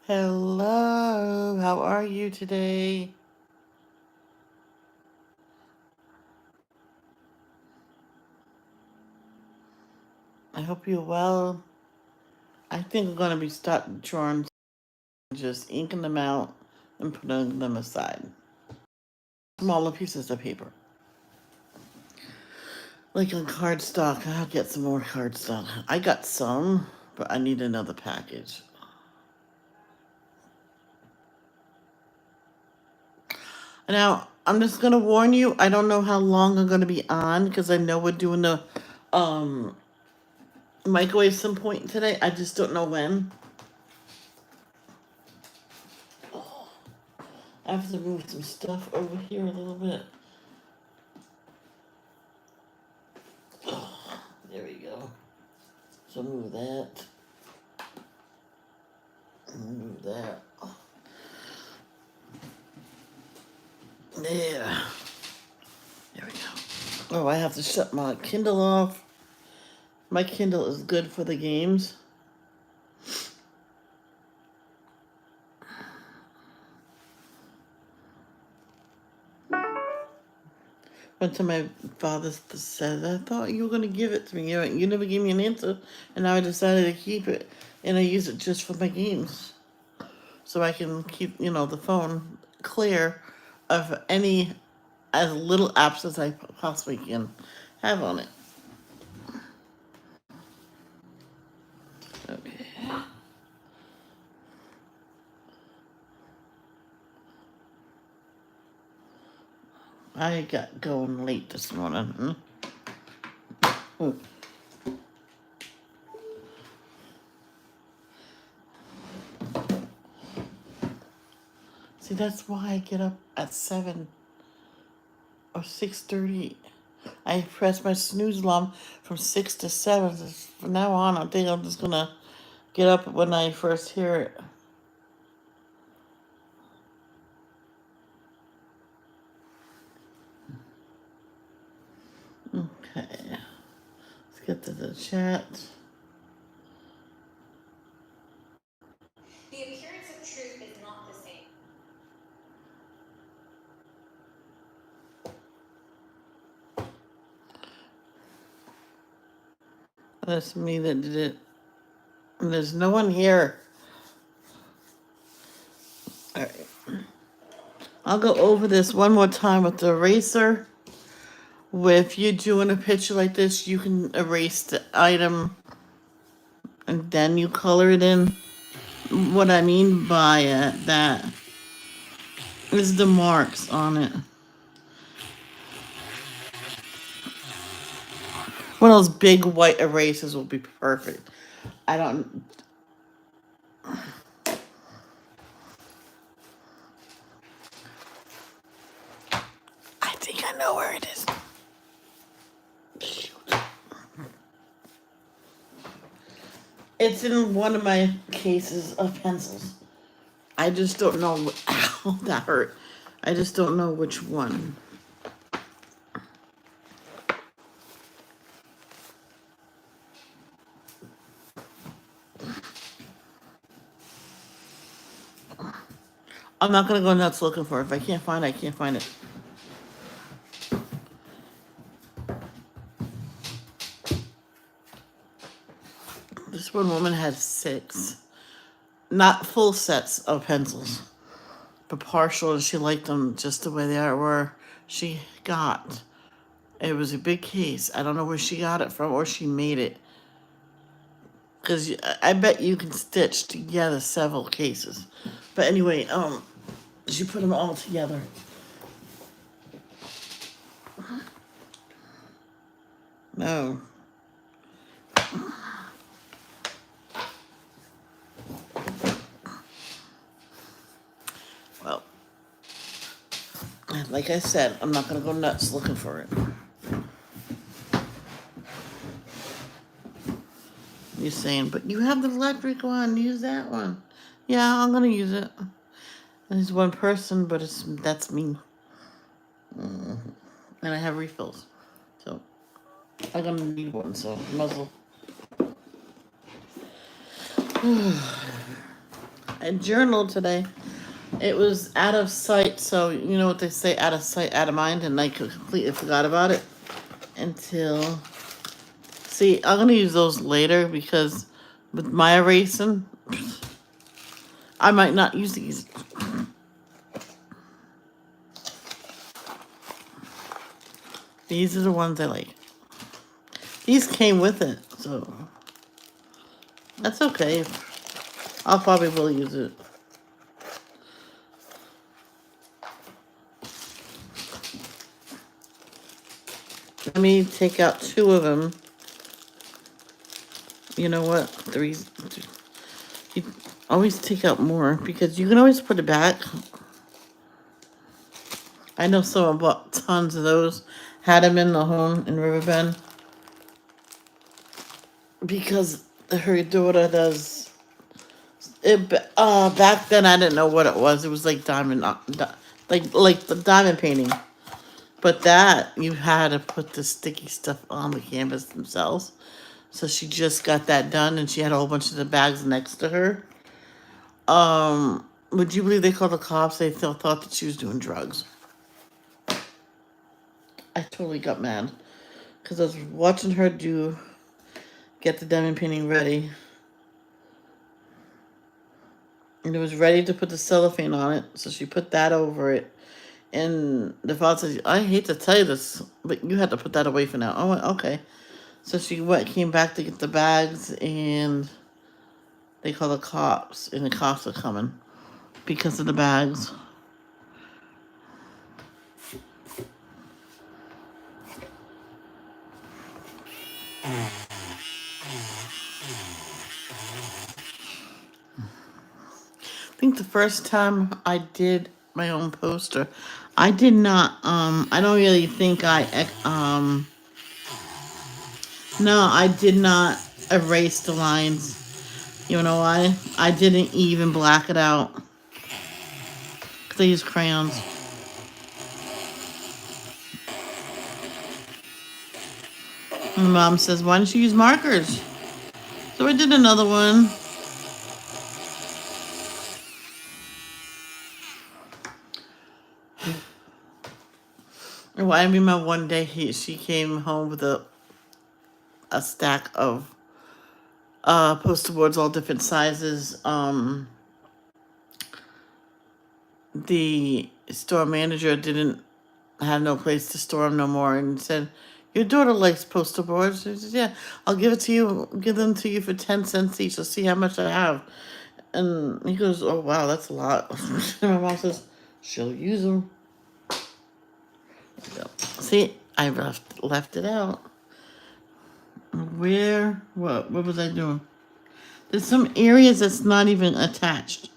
Hello, how are you today? I hope you're well. I think I'm going to be starting drawing, just inking them out and putting them aside. Smaller pieces of paper. Like on cardstock, I'll get some more cardstock. I got some, but I need another package. Now, I'm just going to warn you, I don't know how long I'm going to be on because I know we're doing the um, microwave some point today. I just don't know when. I have to move some stuff over here a little bit. There we go. So move that. Move that. There. There we go. Oh, I have to shut my Kindle off. My Kindle is good for the games. One time my father said, I thought you were going to give it to me. You never gave me an answer. And now I decided to keep it. And I use it just for my games. So I can keep, the phone clear of any as little apps as I possibly can have on it. Okay. I got going late this morning. Hmm? See, that's why I get up at 7 or 6:30. I press my snooze alarm from 6 to 7. From now on, I think I'm just gonna get up when I first hear it. Okay, let's get to the chat. The appearance of truth is not the same. That's me that did it. There's no one here. All right. I'll go over this one more time with the eraser. If you're doing a picture like this, you can erase the item and then you color it in. What I mean by that is the marks on it. One of those big white erasers will be perfect. I don't. I think I know where it is. Shoot. It's in one of my cases of pencils. I just don't know. Ow, that hurt. I just don't know which one. I'm not gonna go nuts looking for it. If I can't find it, I can't find it. This one woman had 6, not full sets of pencils, but partial, and she liked them just the way they were. She got. It was a big case. I don't know where she got it from or she made it. Because I bet you can stitch together several cases. But anyway, she put them all together. No. Well, like I said, I'm not going to go nuts looking for it. You're saying, but you have the electric one, use that one. Yeah, I'm going to use it. There's one person, but that's me. And I have refills. So I'm going to need one, so muzzle. I journaled today. It was out of sight, so you know what they say, out of sight, out of mind, and I completely forgot about it until. See, I'm gonna use those later because with my erasing, I might not use these. These are the ones I like. These came with it, so that's okay. I'll probably will use it. Let me take out 2 of them. You know what? 3. You always take out more because you can always put it back. I know someone bought tons of those, had them in the home in Riverbend because her daughter does it. Back then I didn't know what it was. It was like diamond, like the diamond painting. But that you had to put the sticky stuff on the canvas themselves. So she just got that done, and she had a whole bunch of the bags next to her. Would you believe they called the cops? They thought that she was doing drugs. I totally got mad because I was watching her get the diamond painting ready, and it was ready to put the cellophane on it. So she put that over it, and the father said, "I hate to tell you this, but you had to put that away for now." I went, "Okay." So she came back to get the bags, and they call the cops, and the cops are coming because of the bags. I think the first time I did my own poster, I did not, I don't really think no, I did not erase the lines. You know why? I didn't even black it out. Because I use crayons. And mom says, why don't you use markers? So I did another one. And I remember one day she came home with a stack of poster boards, all different sizes. The store manager didn't have no place to store them no more, and said, "Your daughter likes poster boards." She said, "Yeah, I'll give it to you. Give them to you for 10 cents each. Let's see how much I have." And he goes, "Oh wow, that's a lot." And my mom says, "She'll use them." See, I left it out. Where? What? What was I doing? There's some areas that's not even attached.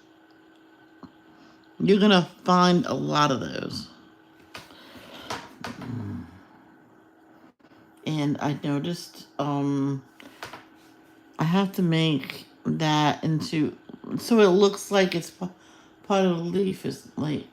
You're gonna find a lot of those. And I noticed, I have to make that into, so it looks like it's part of the leaf. Is like,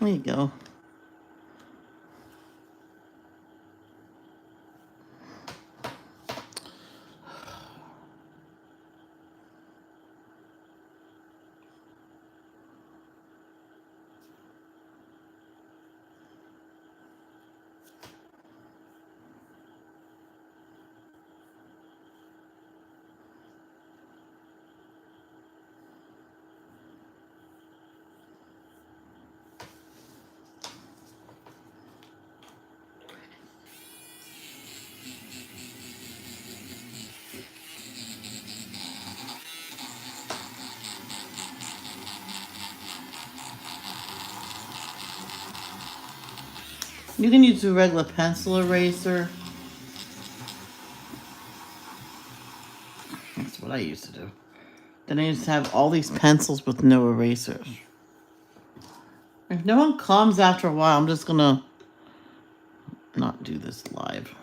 there you go. You can use a regular pencil eraser. That's what I used to do. Then I used to have all these pencils with no erasers. If no one comes after a while, I'm just gonna not do this live.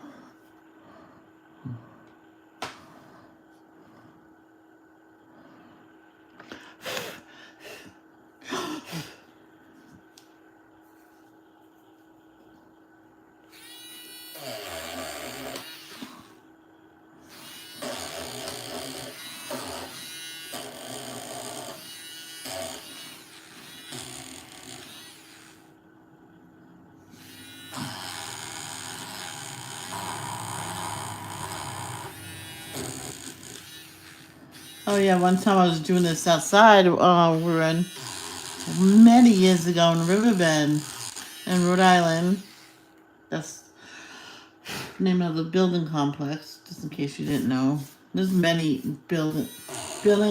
Oh yeah, one time I was doing this outside. We were in many years ago in Riverbend, in Rhode Island. That's the name of the building complex, just in case you didn't know. There's many building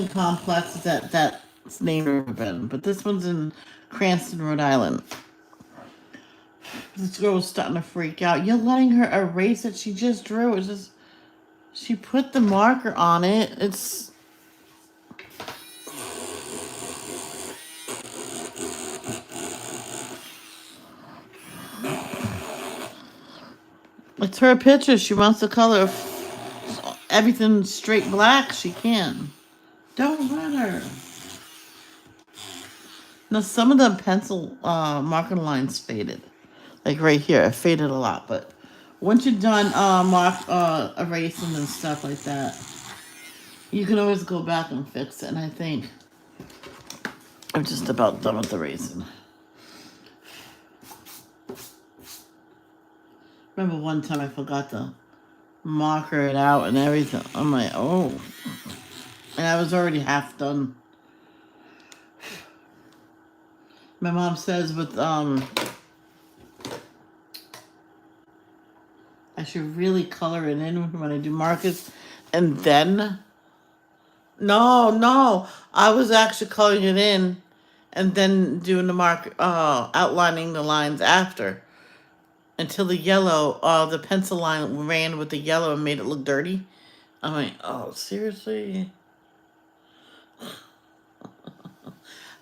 complexes that's named Riverbend, but this one's in Cranston, Rhode Island. This girl was starting to freak out. You're letting her erase it. She just drew. It's just she put the marker on it. It's her picture. She wants the color everything straight black. She can. Don't let her. Now some of the pencil marker lines faded. Like right here, it faded a lot. But once you're done erasing and stuff like that, you can always go back and fix it. And I think I'm just about done with erasing. Remember one time I forgot to marker it out and everything. I'm like, oh. And I was already half done. My mom says I should really color it in when I do markers. And then, no. I was actually coloring it in and then doing the outlining the lines after. Until the yellow, the pencil line ran with the yellow and made it look dirty. I'm like, oh, seriously?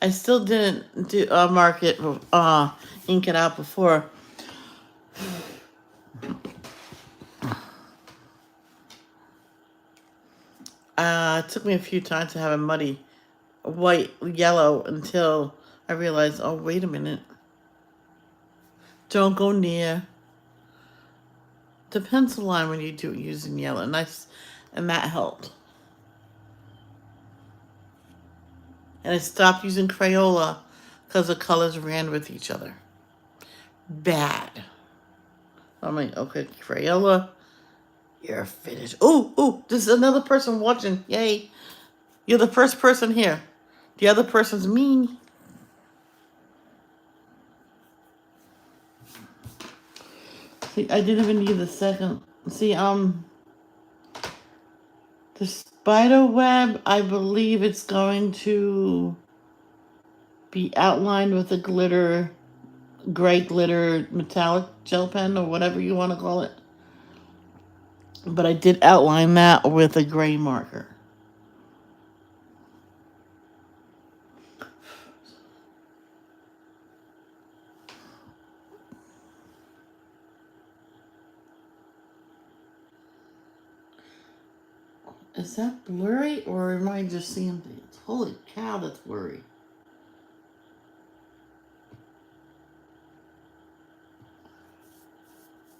I still didn't do ink it out before. It took me a few times to have a muddy white, yellow until I realized, oh, wait a minute. Don't go near the pencil line when you do it using yellow. And that helped. And I stopped using Crayola because the colors ran with each other. Bad. I'm like, okay, Crayola, you're finished. Oh, this is another person watching. Yay. You're the first person here. The other person's mean. See, I didn't even need the second. See, the spider web, I believe it's going to be outlined with a gray glitter metallic gel pen or whatever you want to call it. But I did outline that with a gray marker. Is that blurry or am I just seeing things? Holy cow, that's blurry.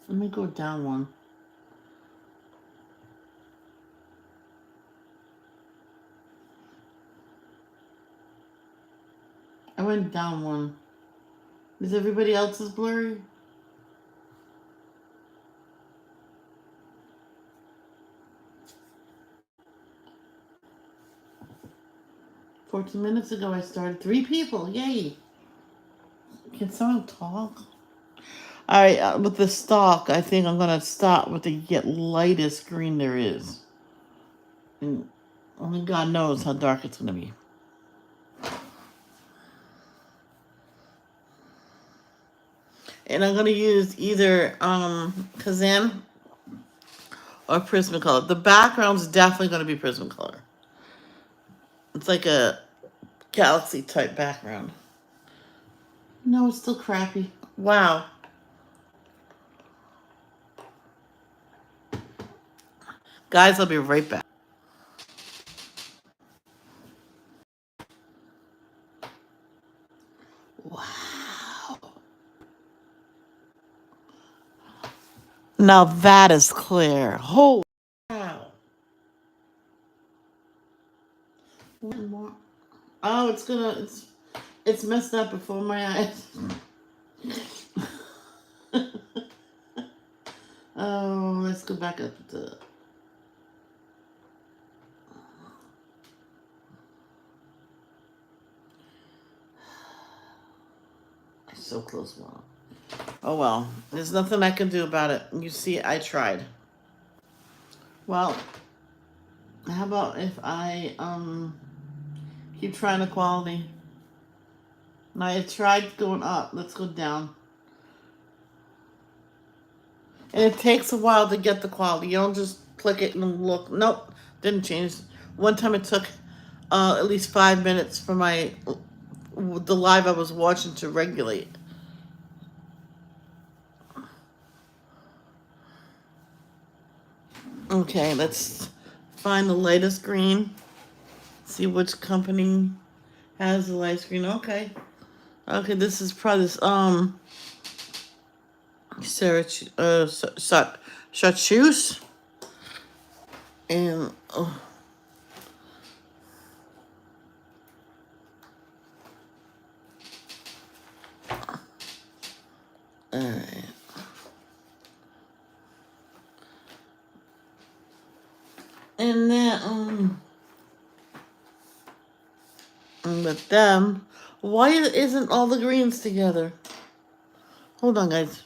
Let me go down one. I went down one. Is everybody else's blurry? $14 minutes ago I started. 3 people, yay! Can someone talk? Alright, with the stock, I think I'm gonna start with the lightest green there is. And only God knows how dark it's gonna be. And I'm gonna use either Kazan or Prismacolor. The background's definitely gonna be Prismacolor. It's like a galaxy type background. No, it's still crappy. Wow. Guys, I'll be right back. Wow. Now that is clear. Holy wow. One more. Oh, it's messed up before my eyes. Oh, let's go back up to so close one. Oh well, there's nothing I can do about it. You see, I tried. Well, how about if I keep trying the quality? Now I tried going up. Let's go down. And it takes a while to get the quality. You don't just click it and look. Nope, didn't change. One time it took at least 5 minutes for the live I was watching to regulate. Okay, let's find the latest green. See which company has the latest green. Okay. Okay, this is probably this chartreuse and alright. And then with them, why isn't all the greens together? Hold on, guys.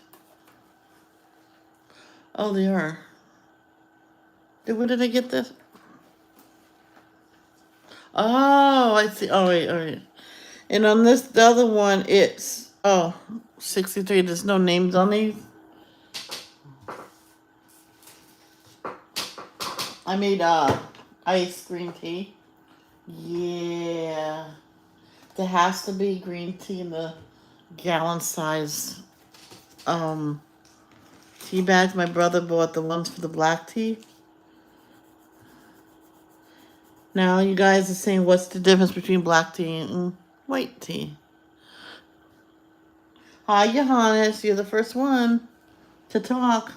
Oh, they are. Where did I get this? Oh, I see. Oh, wait, all right. And on the other one, it's 63. There's no names on these. I made ice green tea. Yeah, there has to be green tea in the gallon size tea bags. My brother bought the ones for the black tea. Now you guys are saying, what's the difference between black tea and white tea? Hi, Johannes. You're the first one to talk.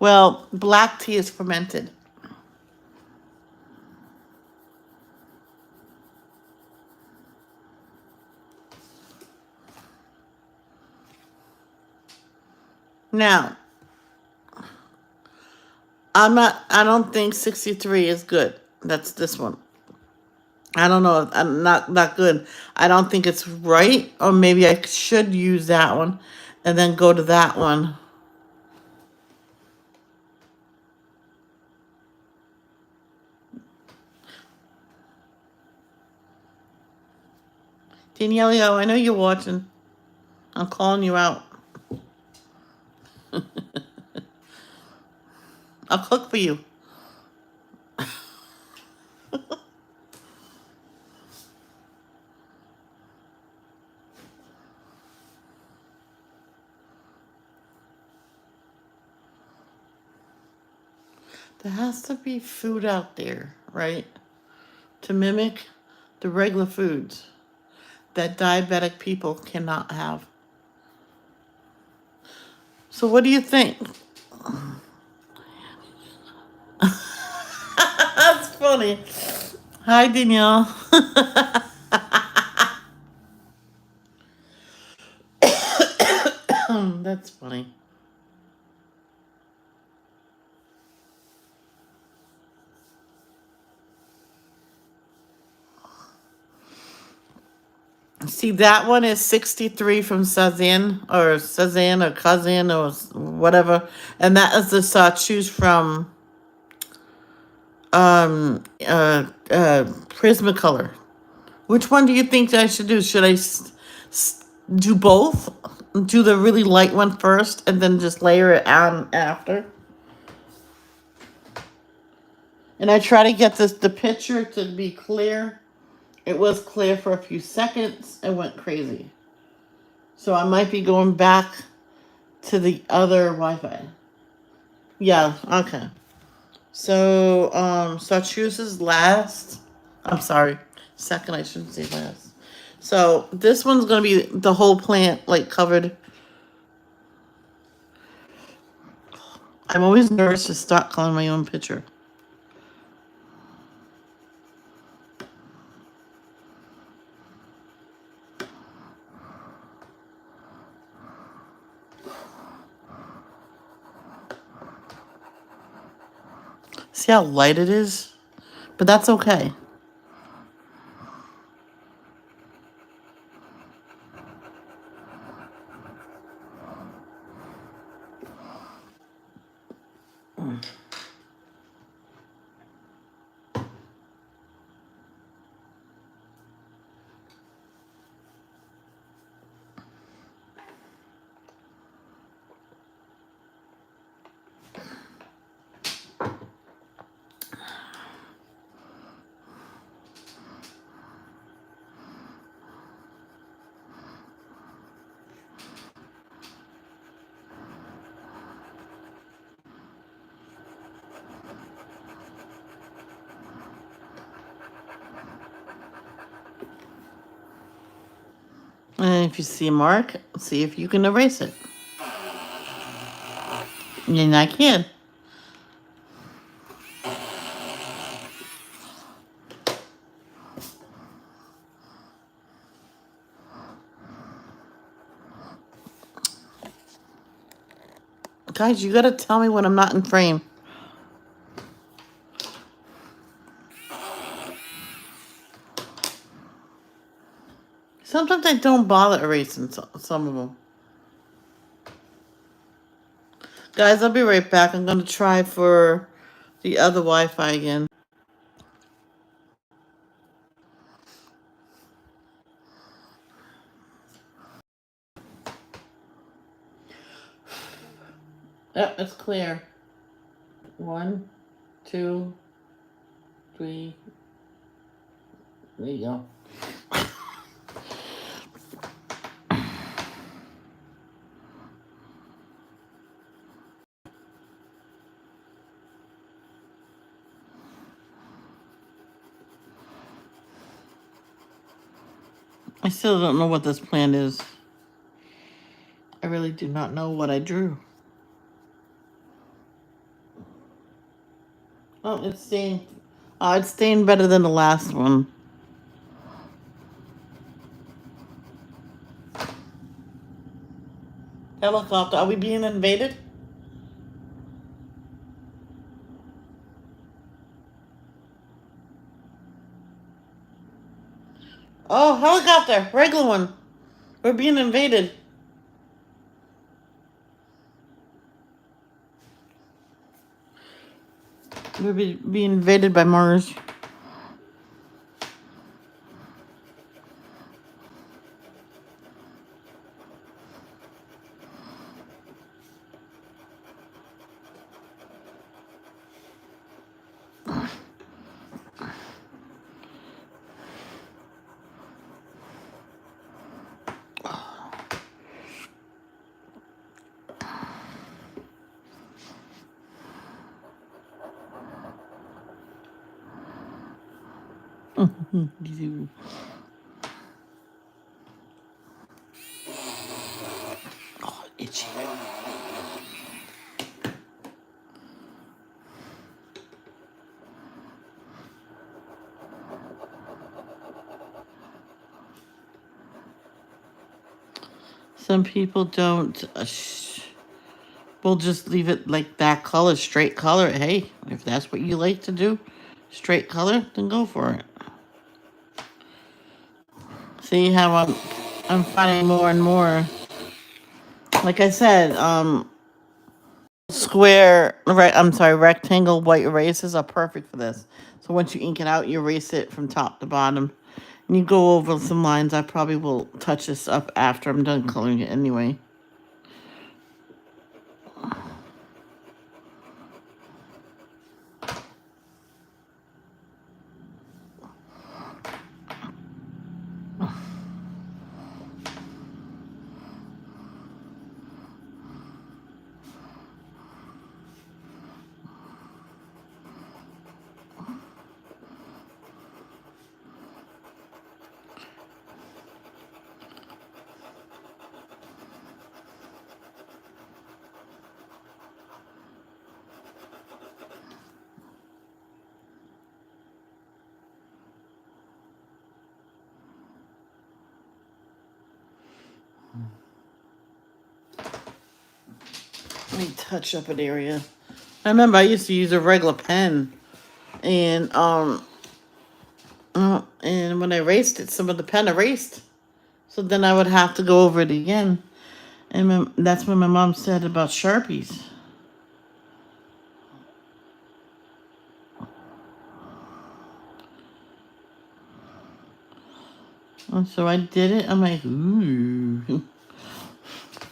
Well, black tea is fermented. Now, I don't think 63 is good. That's this one. I don't know. I'm not good. I don't think it's right, or maybe I should use that one and then go to that one. Danielio, I know you're watching. I'm calling you out. I'll cook for you. There has to be food out there, right? To mimic the regular foods that diabetic people cannot have. So what do you think? That's funny. Hi, Danielle. That's funny. See, that one is 63 from Cezanne or Cousin or whatever. And that is the chartreuse from Prismacolor. Which one do you think I should do? Should I do both? do the really light one first and then just layer it on after. And I try to get the picture to be clear. It was clear for a few seconds and went crazy. So I might be going back to the other Wi-Fi. Yeah, okay. So, chartreuse is last. I'm sorry. Second, I shouldn't say last. So this one's gonna be the whole plant like covered. I'm always nervous to start coloring my own picture. See how light it is? But that's okay. And if you see a mark, see if you can erase it. And I can. Guys, you gotta tell me when I'm not in frame. Sometimes I don't bother erasing some of them. Guys, I'll be right back. I'm gonna try for the other Wi-Fi again. Yep, it's clear. 1, 2, 3. There you go. I still don't know what this plant is. I really do not know what I drew. Oh, it's staying. It's staying better than the last one. Helicopter, are we being invaded? Oh, helicopter, regular one. We're being invaded. We're being invaded by Mars. Oh, itchy. Some people don't. We'll just leave it like that color, straight color. Hey, if that's what you like to do, straight color, then go for it. See how I'm finding more and more. Like I said, rectangle white erasers are perfect for this. So once you ink it out, you erase it from top to bottom. You go over some lines. I probably will touch this up after I'm done coloring it anyway. Let me touch up an area. I remember I used to use a regular pen, and and when I erased it, some of the pen erased. So then I would have to go over it again, and that's what my mom said about Sharpies. And so I did it. I'm like, ooh.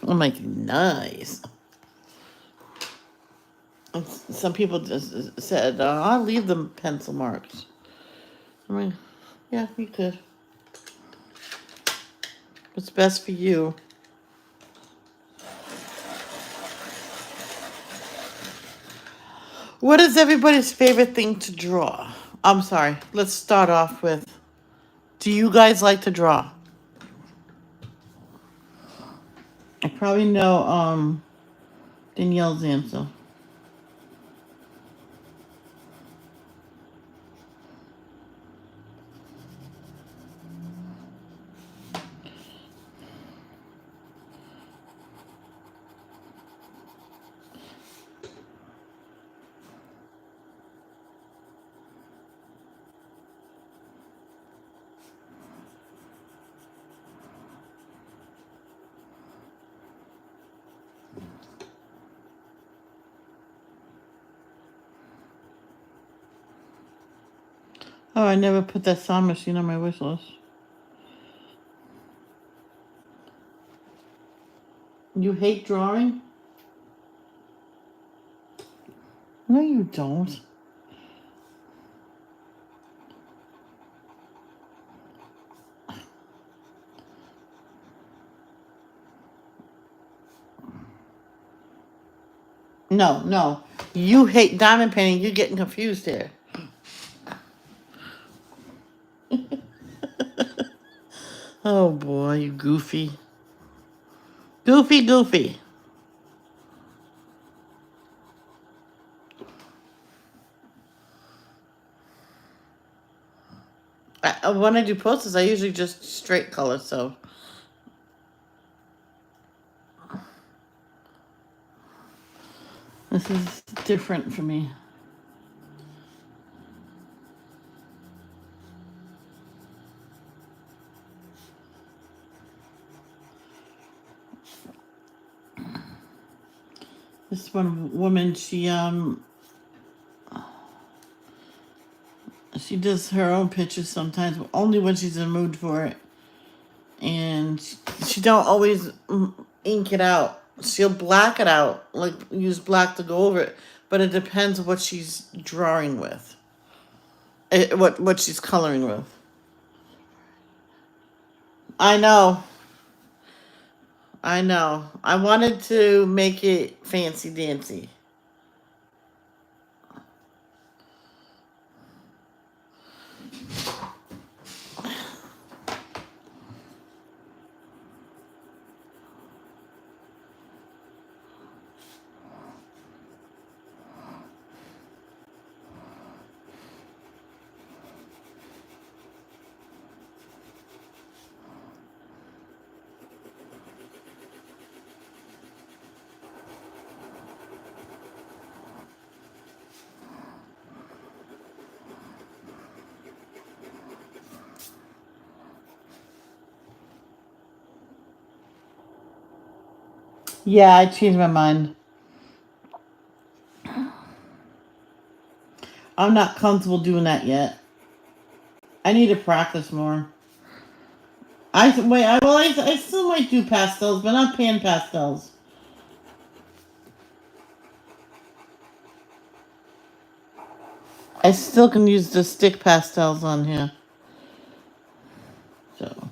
I'm like, nice. And some people just said, I'll leave them pencil marks. I mean, yeah, you could. What's best for you? What is everybody's favorite thing to draw? I'm sorry. Let's start off with, do you guys like to draw? I probably know Danielle's answer. Oh, I never put that sewing machine on my wish list. You hate drawing? No, you don't. No, no. You hate diamond painting. You're getting confused here. Oh boy, you goofy. Goofy. When I do posters, I usually just straight color, so. This is different for me. This one woman, she does her own pictures sometimes, but only when she's in the mood for it. And she don't always ink it out. She'll black it out, like use black to go over it. But it depends what she's drawing with. What she's coloring with. I know. I wanted to make it fancy dancy. Yeah, I changed my mind. I'm not comfortable doing that yet. I need to practice more. I still might do pastels, but not pan pastels. I still can use the stick pastels on here. So.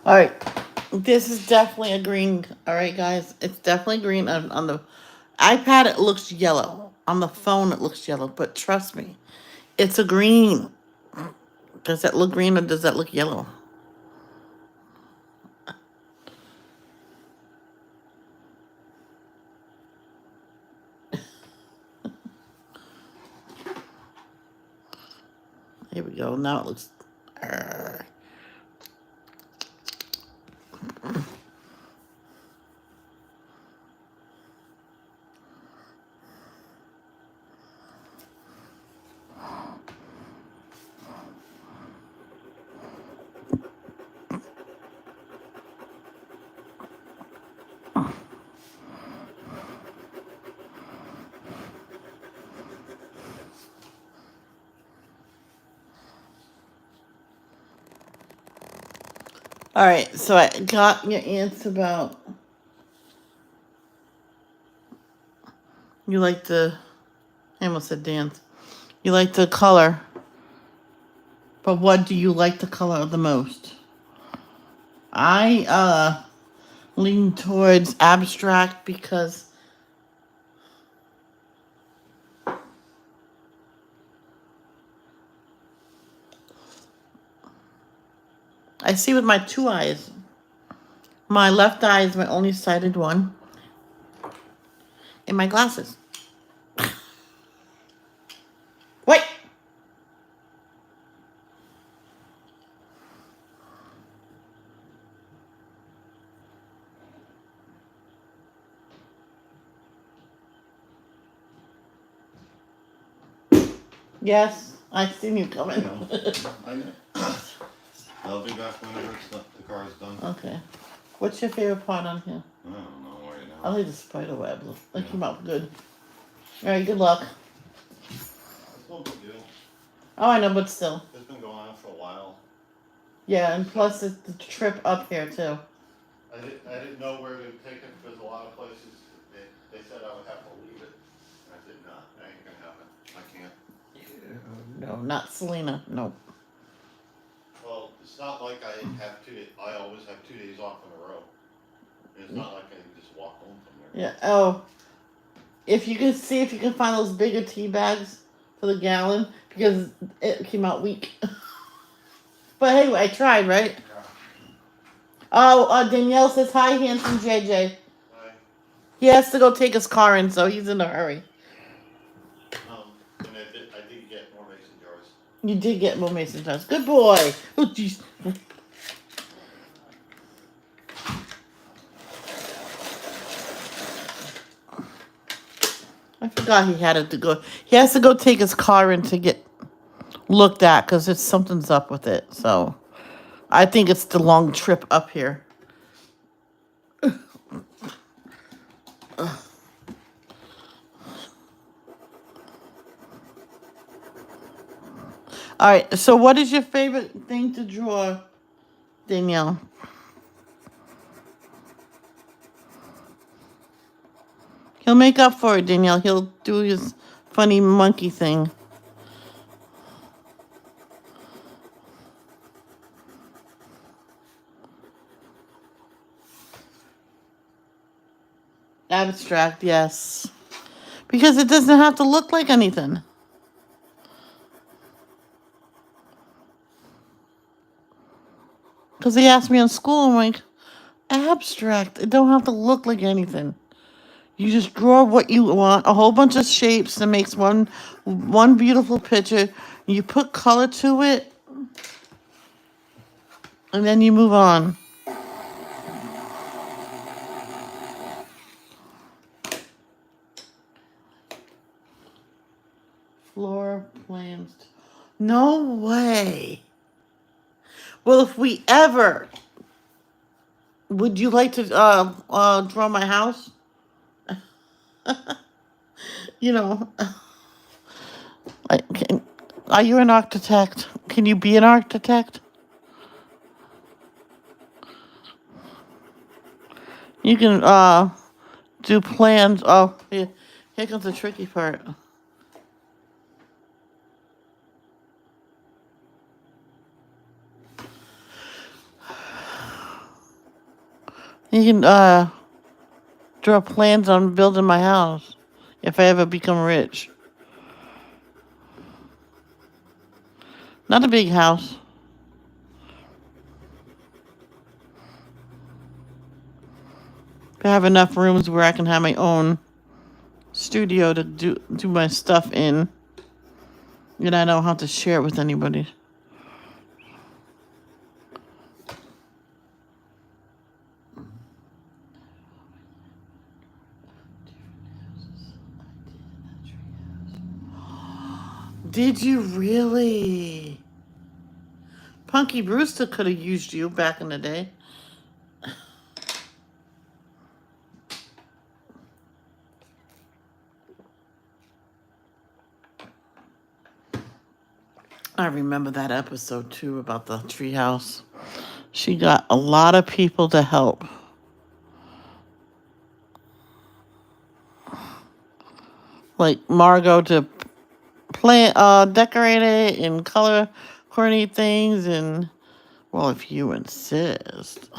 All right, this is definitely a green. All right, guys, it's definitely green on the iPad. It looks yellow. On the phone, it looks yellow. But trust me, it's a green. Does that look green or does that look yellow? Here we go. Now it looks. All right, so I got your answer about you like the. I almost said dance. You like the color, but what do you like the color the most? I lean towards abstract because I see with my two eyes. My left eye is my only sighted one, and my glasses. Wait. Yes, I seen you coming. I know. I'll be back whenever the car's done. Okay. What's your favorite part on here? I don't know right I now. like the spider web. They came out good. All right, good luck. It's no big deal. Oh, I know, but still. It's been going on for a while. Yeah, and plus it's the trip up here too. I didn't know where to take it because a lot of places they said I would have to leave it. And I said, no, that ain't gonna happen. I can't. No, not Selena. No. Well, it's not like I have 2 days. I always have 2 days off in a row. And it's not like I can just walk home from there. Yeah. Oh, if you can see if you can find those bigger tea bags for the gallon because it came out weak. But anyway, I tried, right? Yeah. Oh, Danielle says hi, handsome JJ. Hi. He has to go take his car in, so he's in a hurry. And I did get more mason jars. You did get more mason jars. Good boy. Oh, jeez. I forgot he had to go. He has to go take his car in to get looked at because something's up with it. So I think it's the long trip up here. All right. So what is your favorite thing to draw, Danielle? He'll make up for it, Danielle. He'll do his funny monkey thing. Abstract, yes. Because it doesn't have to look like anything. Because he asked me in school, I'm like, abstract. It don't have to look like anything. You just draw what you want, a whole bunch of shapes that makes one beautiful picture. You put color to it, and then you move on. Floor plans. No way. Well, if we ever, would you like to draw my house? You know, are you an architect? Can you be an architect? You can do plans. Oh, here comes the tricky part. You can draw plans on building my house if I ever become rich. Not a big house. I have enough rooms where I can have my own studio to do my stuff in, and I don't have to share it with anybody. Did you really? Punky Brewster could have used you back in the day. I remember that episode too about the treehouse. She got a lot of people to help. Like Margot to decorate it and color coordinate things, and well, if you insist.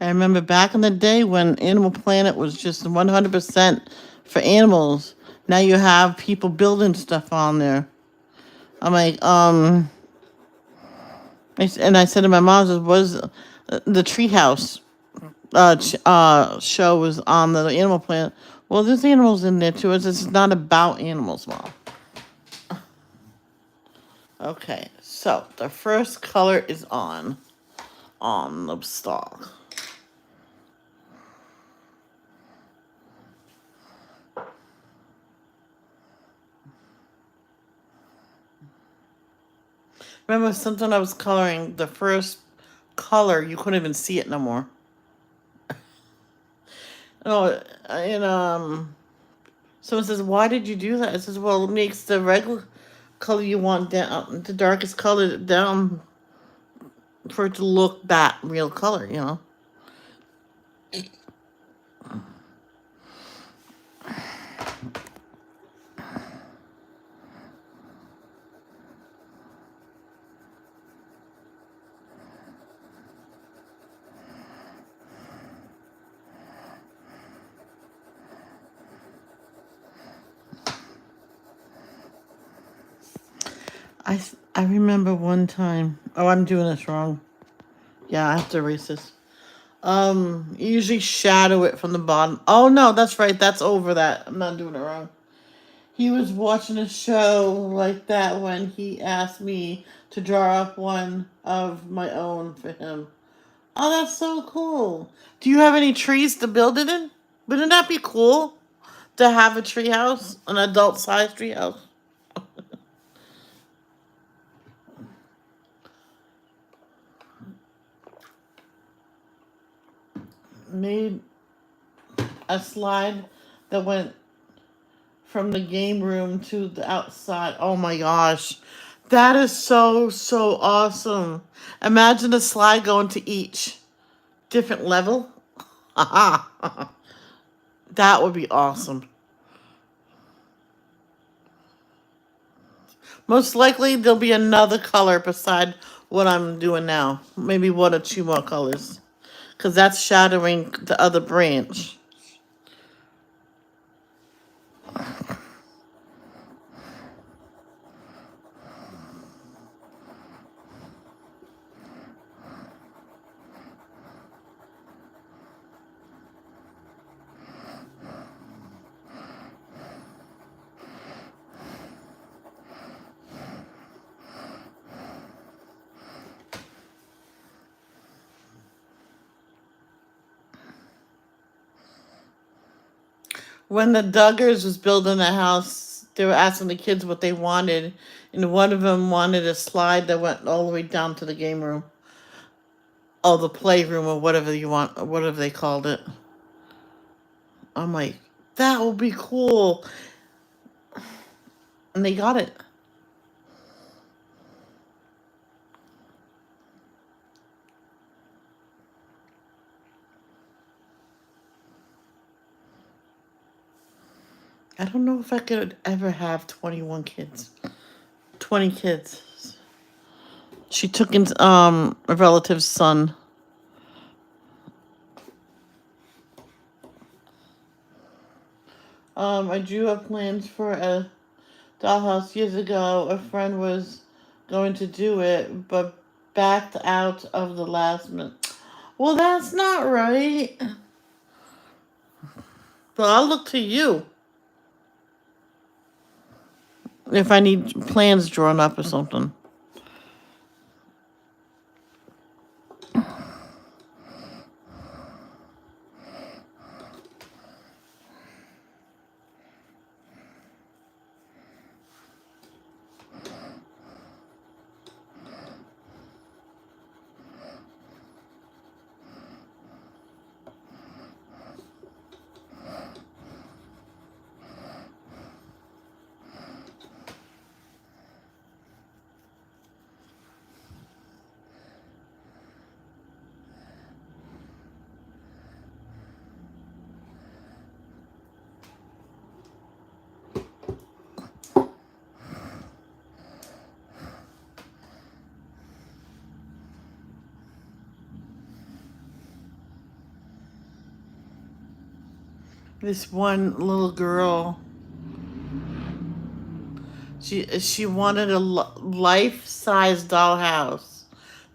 I remember back in the day when Animal Planet was just 100% for animals. Now you have people building stuff on there. I'm like, and I said to my mom, was the treehouse show was on the Animal Planet. Well, there's animals in there too. It's not about animals, Mom. Okay, so the first color is on the stalk. Remember, sometimes I was coloring the first color, you couldn't even see it no more. Oh, and someone says, "Why did you do that?" I says, "Well, it makes the regular color you want down, the darkest color down, for it to look that real color, you know." I remember one time. Oh, I'm doing this wrong. Yeah, I have to erase this. You usually shadow it from the bottom. Oh no, that's right. That's over that. I'm not doing it wrong. He was watching a show like that when he asked me to draw up one of my own for him. Oh, that's so cool. Do you have any trees to build it in? Wouldn't that be cool to have a tree house, an adult sized tree house? Made a slide that went from the game room to the outside. Oh my gosh. That is so awesome. Imagine a slide going to each different level. That would be awesome. Most likely there'll be another color beside what I'm doing now. Maybe one or two more colors. Because that's shadowing the other branch. When the Duggars was building the house, they were asking the kids what they wanted, and one of them wanted a slide that went all the way down to the game room, or the playroom, or whatever you want, or whatever they called it. I'm like, that would be cool, and they got it. I don't know if I could ever have 21 kids. 20 kids. She took in a relative's son. I drew up plans for a dollhouse years ago. A friend was going to do it, but backed out of the last minute. Well, that's not right. But I'll look to you if I need plans drawn up or something. This one little girl, she wanted a life-size dollhouse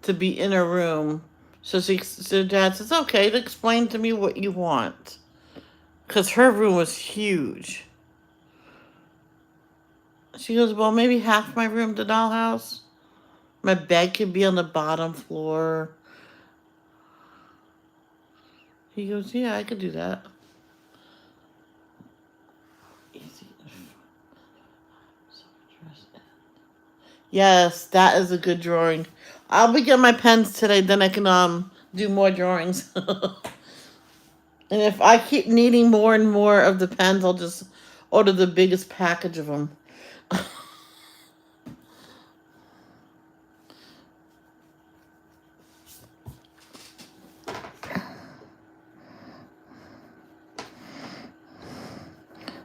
to be in her room. So Dad says, "Okay, explain to me what you want," because her room was huge. She goes, "Well, maybe half my room the dollhouse. My bed could be on the bottom floor." He goes, "Yeah, I could do that." Easy. Yes, that is a good drawing. I'll be getting my pens today, then I can do more drawings. And if I keep needing more and more of the pens, I'll just order the biggest package of them.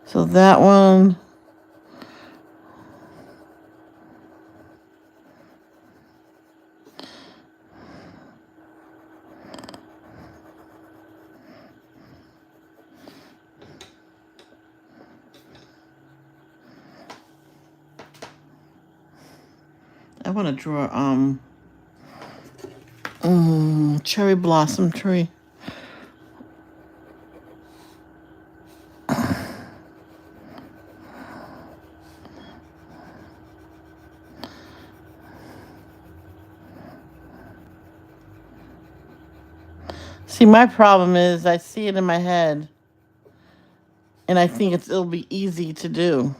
So that one. I want to draw cherry blossom tree. See, my problem is I see it in my head, and I think it'll be easy to do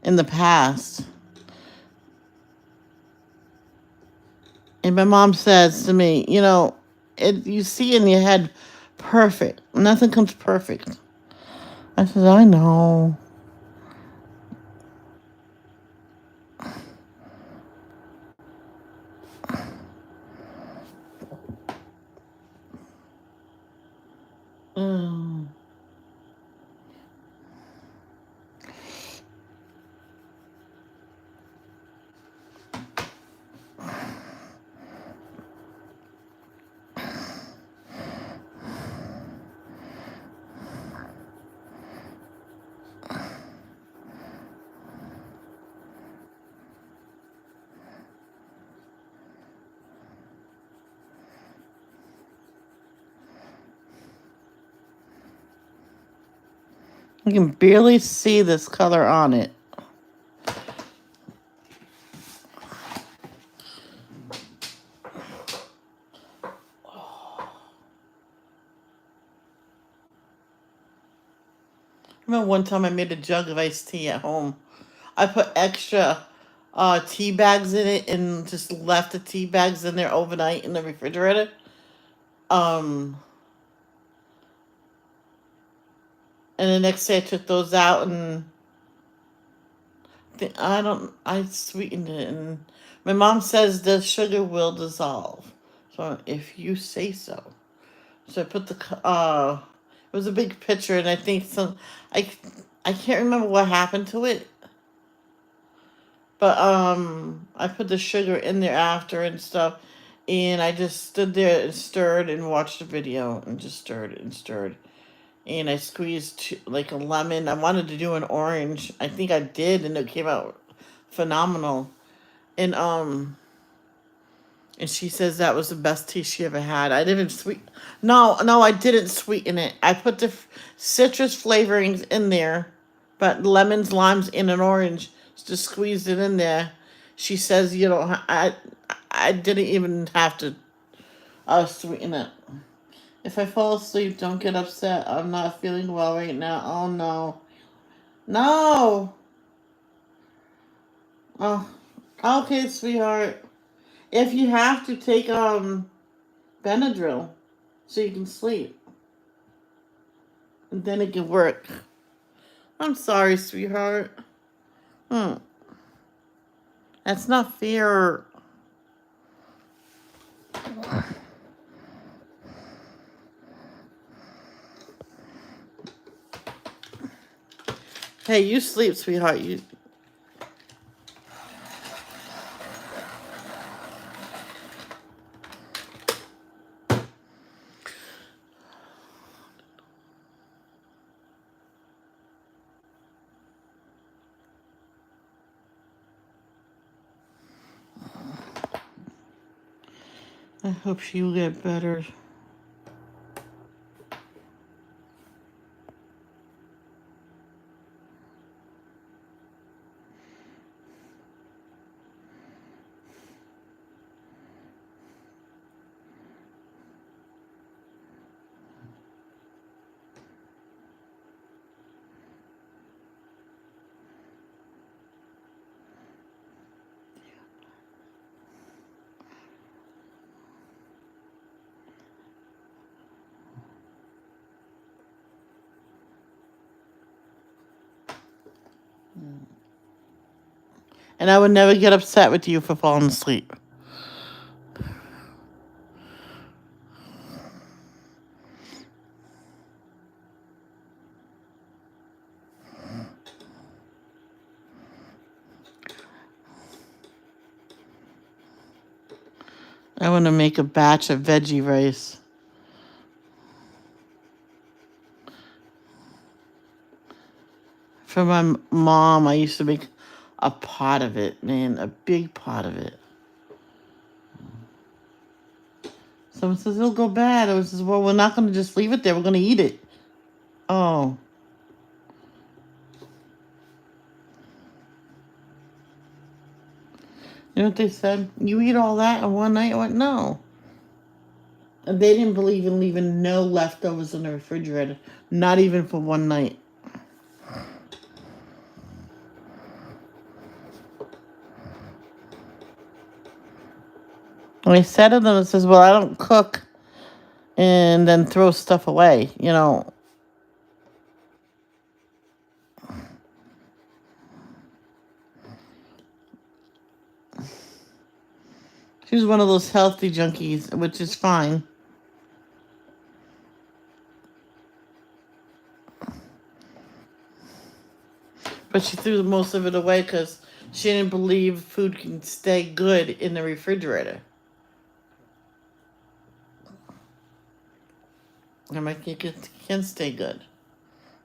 in the past. And my mom says to me, you see in your head perfect. Nothing comes perfect. I said, I know. Mm. You can barely see this color on it. I remember one time I made a jug of iced tea at home. I put extra tea bags in it and just left the tea bags in there overnight in the refrigerator. Um, and the next day I took those out and I sweetened it. And my mom says the sugar will dissolve. So if you say so. So I put it was a big picture, and I think I, I can't remember what happened to it, but I put the sugar in there after and stuff, and I just stood there and stirred and watched the video and just stirred and stirred, and I squeezed like a lemon. I wanted to do an orange. I think I did, and it came out phenomenal. And and she says that was the best tea she ever had. I didn't sweet. No, I didn't sweeten it. I put the citrus flavorings in there, but lemons, limes, and an orange. Just squeezed it in there. She says you don't. I didn't even have to sweeten it. If I fall asleep, don't get upset. I'm not feeling well right now. Oh no, no. Oh, okay, sweetheart. If you have to take Benadryl so you can sleep. And then it can work. I'm sorry, sweetheart. Hmm. That's not fair. Hey, you sleep, sweetheart. You. I hope she'll get better. And I would never get upset with you for falling asleep. I want to make a batch of veggie rice. For my mom, I used to make a pot of it, man, a big pot of it. Someone says it'll go bad. I says, well, we're not going to just leave it there. We're going to eat it. Oh. You know what they said? You eat all that in one night? I went, no. And they didn't believe in leaving no leftovers in the refrigerator. Not even for one night. And I said to them, it says, well, I don't cook and then throw stuff away, you know. She was one of those healthy junkies, which is fine. But she threw most of it away because she didn't believe food can stay good in the refrigerator. I'm like, it can stay good.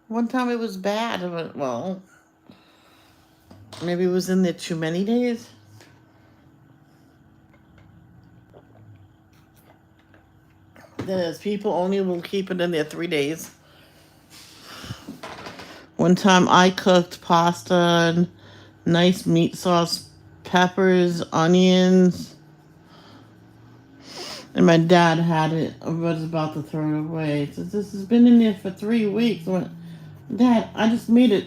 One time it was bad. I went, well, maybe it was in there too many days. There's people only will keep it in there 3 days. One time I cooked pasta and nice meat sauce, peppers, onions. And my dad had it. I was about to throw it away. He says, this has been in there for 3 weeks. I went, Dad, I just made it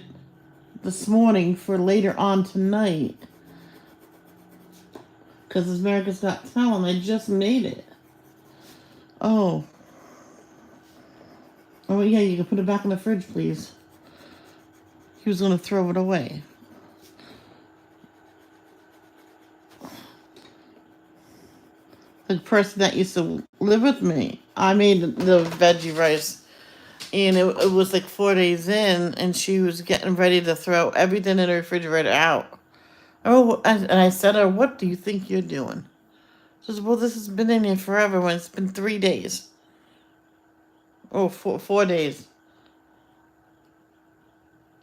this morning for later on tonight. Because it's America's Got Talent. I just made it. Oh. Oh, yeah, you can put it back in the fridge, please. He was going to throw it away. The person that used to live with me, I made the veggie rice. And it was like 4 days in, and she was getting ready to throw everything in the refrigerator out. Oh, and I said to her, what do you think you're doing? She says, well, this has been in here forever when it's been 3 days. Oh, 4 days.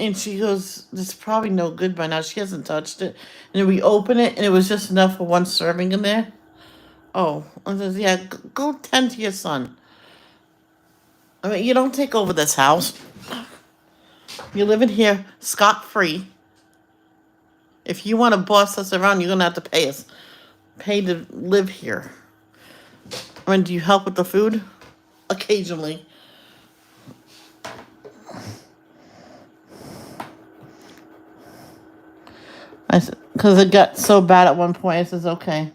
And she goes, this is probably no good by now. She hasn't touched it. And then we open it, and it was just enough for one serving in there. Oh, I says, yeah, go tend to your son. I mean, you don't take over this house. You're living here scot-free. If you want to boss us around, you're going to have to pay us. Pay to live here. I mean, do you help with the food? Occasionally. Because it got so bad at one point, I says, okay,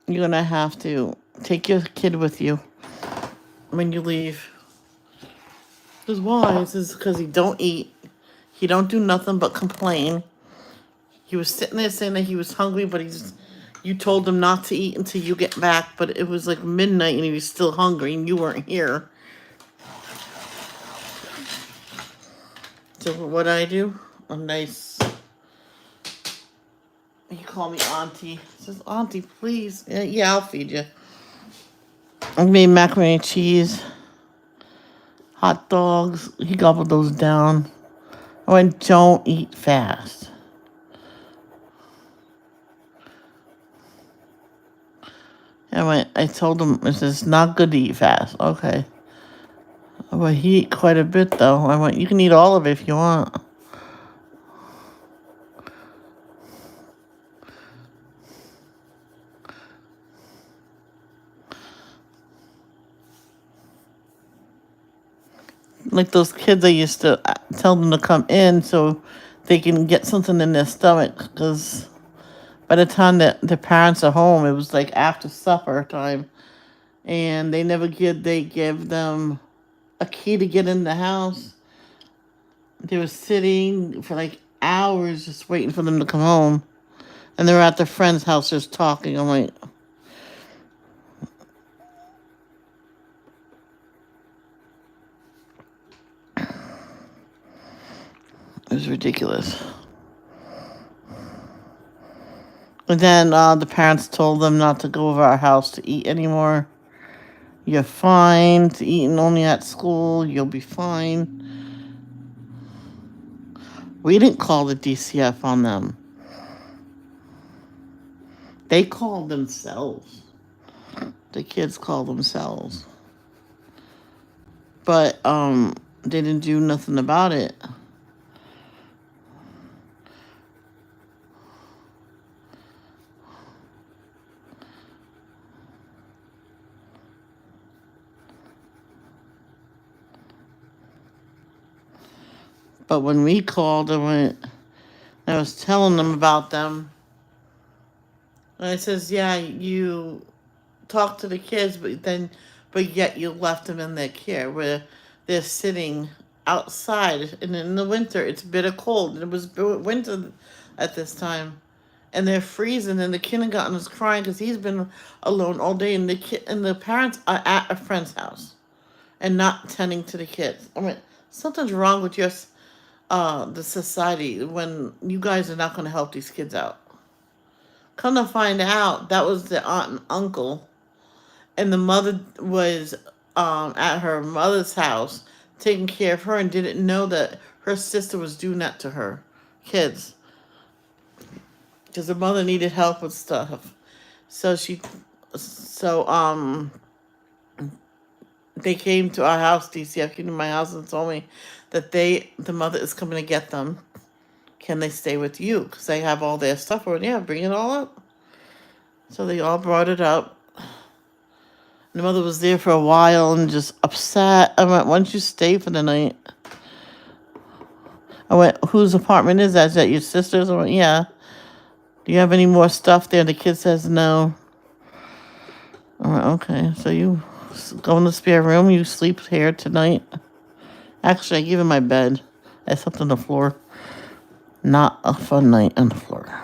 you're going to have to take your kid with you when you leave. He says, why? He says, because he don't eat. He don't do nothing but complain. He was sitting there saying that he was hungry, but you told him not to eat until you get back, but it was like midnight and he was still hungry and you weren't here. So what I do? A nice... You call me auntie. He says, auntie, please. Yeah, I'll feed you. I made macaroni and cheese. Hot dogs. He gobbled those down. I went, don't eat fast. I told him, it's not good to eat fast. Okay. Well, he ate quite a bit, though. I went, you can eat all of it if you want. Like those kids, I used to tell them to come in so they can get something in their stomach. Because by the time that their parents are home, it was like after supper time. And they give them a key to get in the house. They were sitting for like hours just waiting for them to come home. And they were at their friend's house just talking. I'm like, it was ridiculous. And then the parents told them not to go over our house to eat anymore. You're fine to eating only at school. You'll be fine. We didn't call the DCF on them. They called themselves. The kids called themselves. But they didn't do nothing about it. But when we called, I was telling them about them. And I says, yeah, you talk to the kids, but yet you left them in their care where they're sitting outside. And in the winter, it's bitter cold. And it was winter at this time. And they're freezing, and the kindergarten is crying because he's been alone all day. And the parents are at a friend's house and not tending to the kids. I mean, something's wrong with the society when you guys are not going to help these kids out. Come to find out, that was the aunt and uncle, and the mother was at her mother's house taking care of her and didn't know that her sister was doing that to her kids because the mother needed help with stuff. So they came to our house. DCF came to my house and told me that the mother is coming to get them. Can they stay with you? Because they have all their stuff. Or yeah, bring it all up. So they all brought it up. The mother was there for a while and just upset. I went, why don't you stay for the night? I went, whose apartment is that? Is that your sister's? I went, yeah. Do you have any more stuff there? The kid says no. I went, okay. So you go in the spare room. You sleep here tonight. Actually, I gave him my bed. I slept on the floor. Not a fun night on the floor.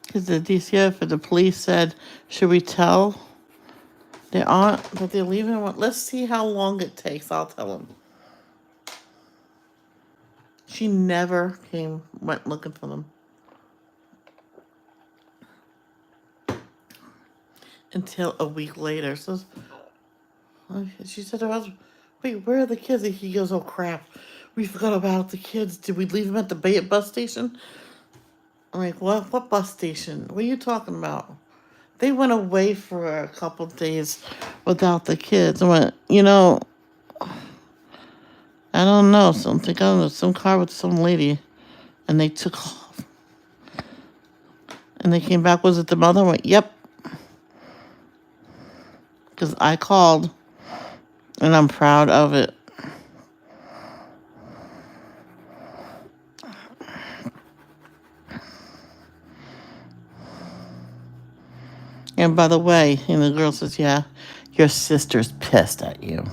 Because the DCF or the police said, should we tell their aunt that they're leaving? Let's see how long it takes. I'll tell them. She never went looking for them. Until a week later. So she said to her husband, wait, where are the kids? And he goes, oh crap, we forgot about the kids. Did we leave them at the bus station? I'm like, what? What bus station? What are you talking about? They went away for a couple of days without the kids. I went, I don't know. Something, I don't know, some car with some lady. And they took off. And they came back. Was it the mother? I went, yep. Because I called. And I'm proud of it. And by the way, the girl says, yeah, your sister's pissed at you.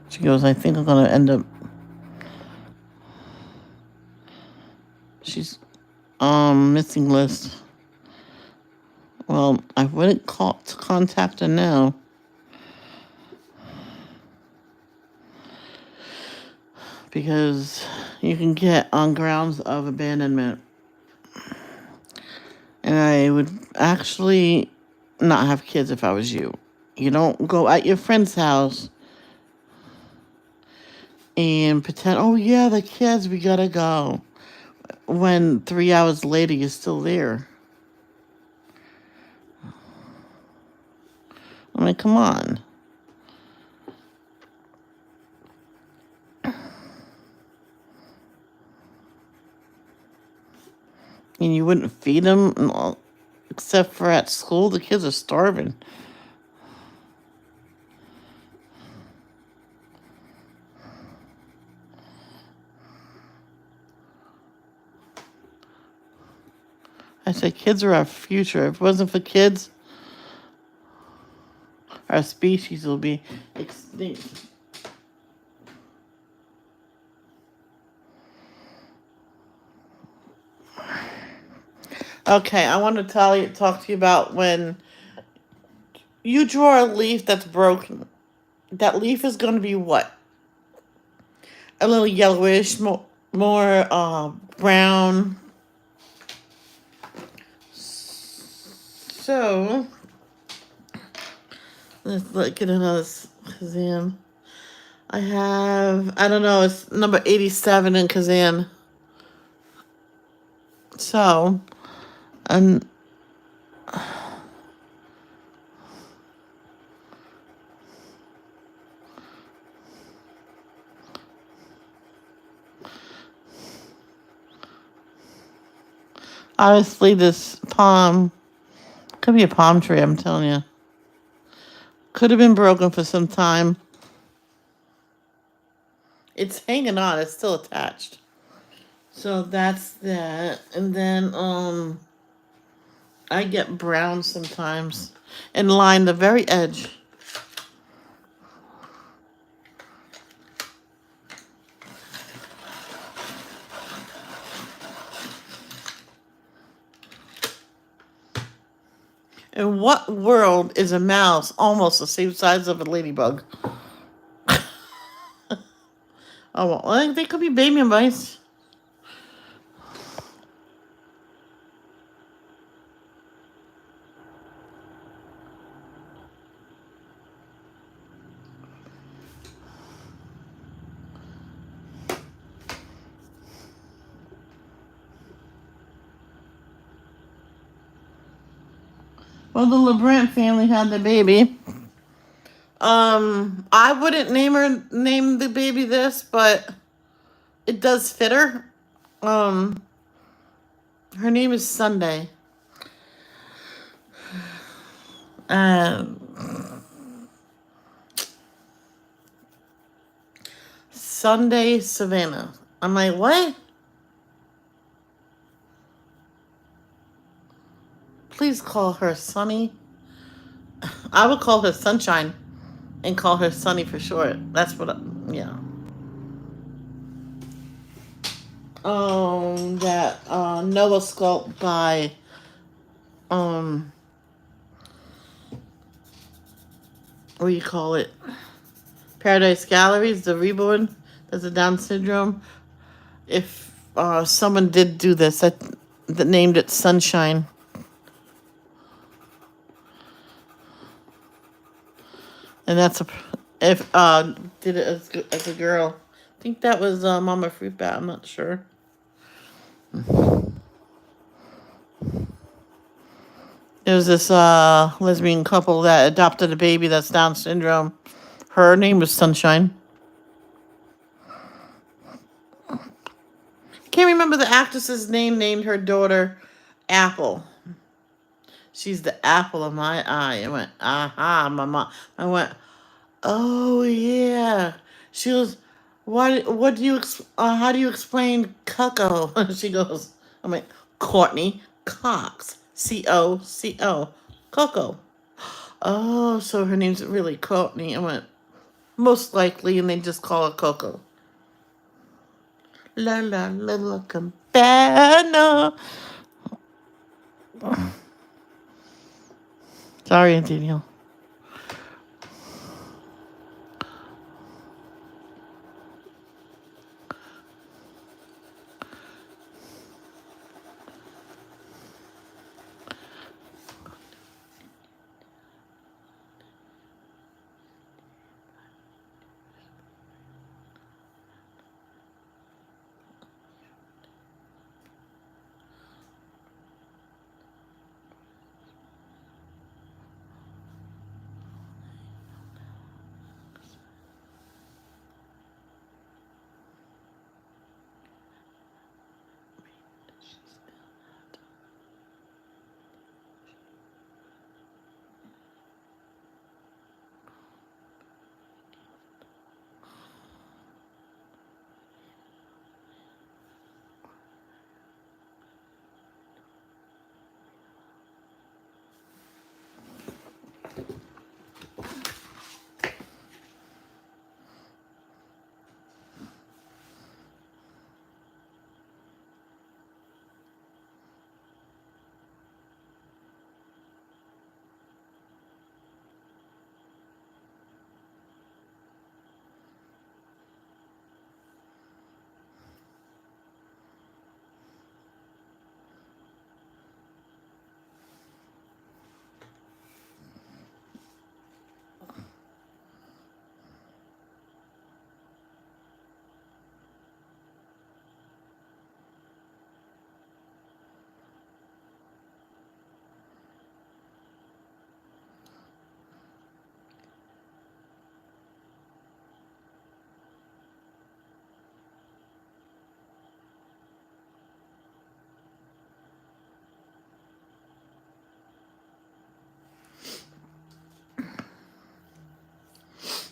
She goes, I think I'm going to end up. She's missing list. Well, I wouldn't call to contact her now. because you can get on grounds of abandonment. And I would actually not have kids if I was you. You don't go at your friend's house and pretend, oh yeah, the kids, we gotta go. When 3 hours later you're still there. I mean, come on. And you wouldn't feed them, except for at school. The kids are starving. I said, kids are our future. If it wasn't for kids, our species will be extinct. Okay, I want to talk to you about when you draw a leaf that's broken. That leaf is going to be what? A little yellowish, more brown. So, let's look at another Kazan. I don't know, it's number 87 in Kazan. So, and obviously this palm could be a palm tree, I'm telling you. Could have been broken for some time. It's hanging on, it's still attached. So that's that. And then I get brown sometimes and line the very edge. In what world is a mouse almost the same size of a ladybug? Oh, well, they could be baby mice. Well, the LeBrant family had the baby. I wouldn't name the baby this, but it does fit her. Her name is Sunday. Sunday Savannah. I'm like, what? Please call her Sunny. I would call her Sunshine and call her Sunny for short. That's what, yeah. That Noah sculpt by what do you call it? Paradise Galleries, the Reborn. There's a Down syndrome. If someone did do this, that named it Sunshine. And that's if did it as a girl. I think that was Mama Fruit Bat. I'm not sure. There was this lesbian couple that adopted a baby that's Down syndrome. Her name was Sunshine. Can't remember the actress's name. Named her daughter Apple. She's the apple of my eye. I went, aha, my mom. I went, oh yeah. She was, what do you, how do you explain Coco? She goes, I'm like, Courtney Cox. C-O-C-O. Coco. Oh, so her name's really Courtney. I went, most likely, and they just call her Coco. La la la la cabana. Sorry, Daniel.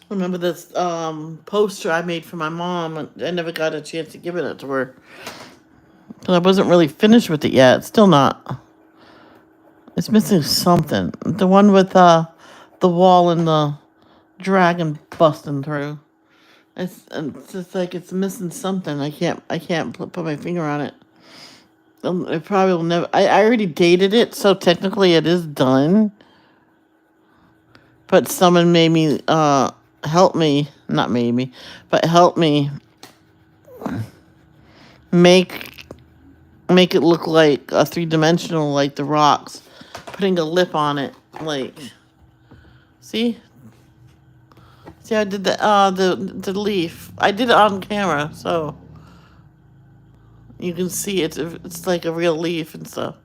Remember this poster I made for my mom, and I never got a chance to give it to her. Because I wasn't really finished with it yet. Still not. It's missing something. The one with the wall and the dragon busting through. It's just like it's missing something. I can't put my finger on it. It probably will never. I already dated it, so technically it is done. But someone made me help me, not made me, but help me make it look like a 3-dimensional, like the rocks. Putting a lip on it, like, see, I did the leaf. I did it on camera, so you can see it's like a real leaf and stuff.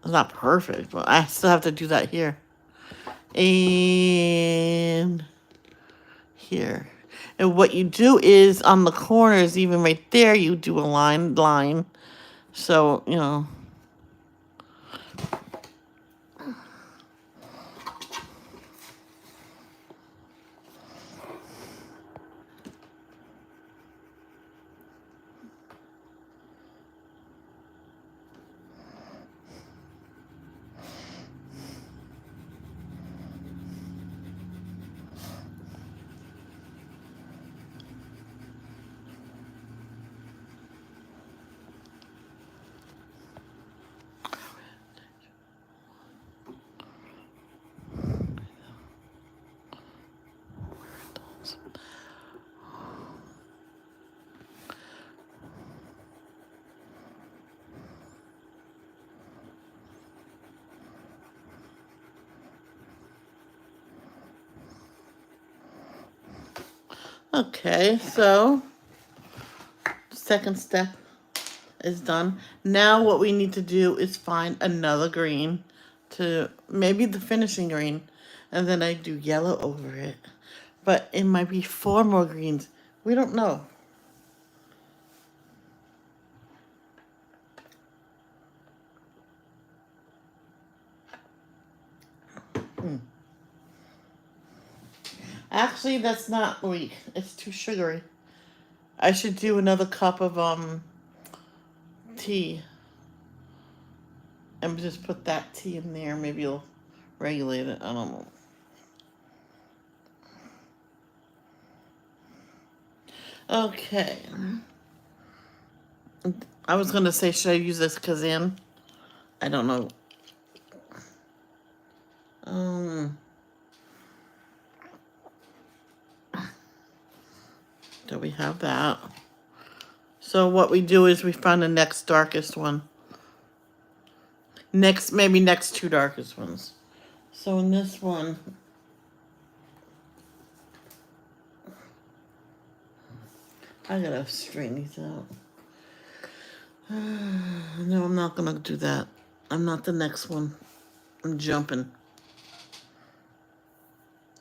It's not perfect, but I still have to do that here and here. And what you do is on the corners, even right there, you do a line. So, you know. Okay, so second step is done. Now what we need to do is find another green, to maybe the finishing green, and then I do yellow over it. But it might be 4 more greens. We don't know. Actually, that's not weak. It's too sugary. I should do another cup of tea and just put that tea in there. Maybe it'll regulate it. I don't know. Okay. I was gonna say, should I use this Kazan? I don't know. Do we have that? So what we do is we find the next darkest one. Maybe next 2 darkest ones. So in this one, I gotta straighten these out. No, I'm not gonna do that. I'm not the next one. I'm jumping.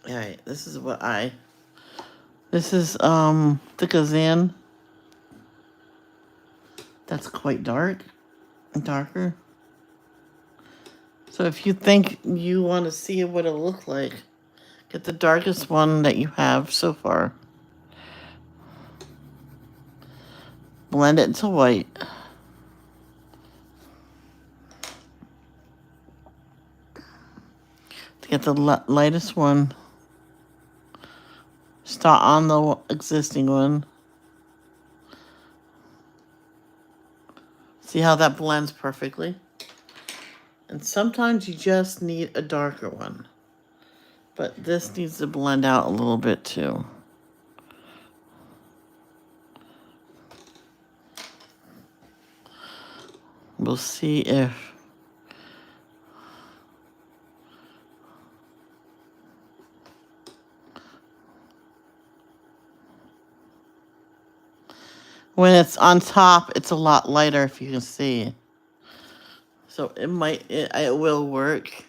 Alright, this is the Kazan. That's quite darker. So if you think you want to see what it'll look like, get the darkest one that you have so far. Blend it to white. Get the lightest one. Start on the existing one. See how that blends perfectly? And sometimes you just need a darker one. But this needs to blend out a little bit too. We'll see if when it's on top, it's a lot lighter if you can see. So it will work.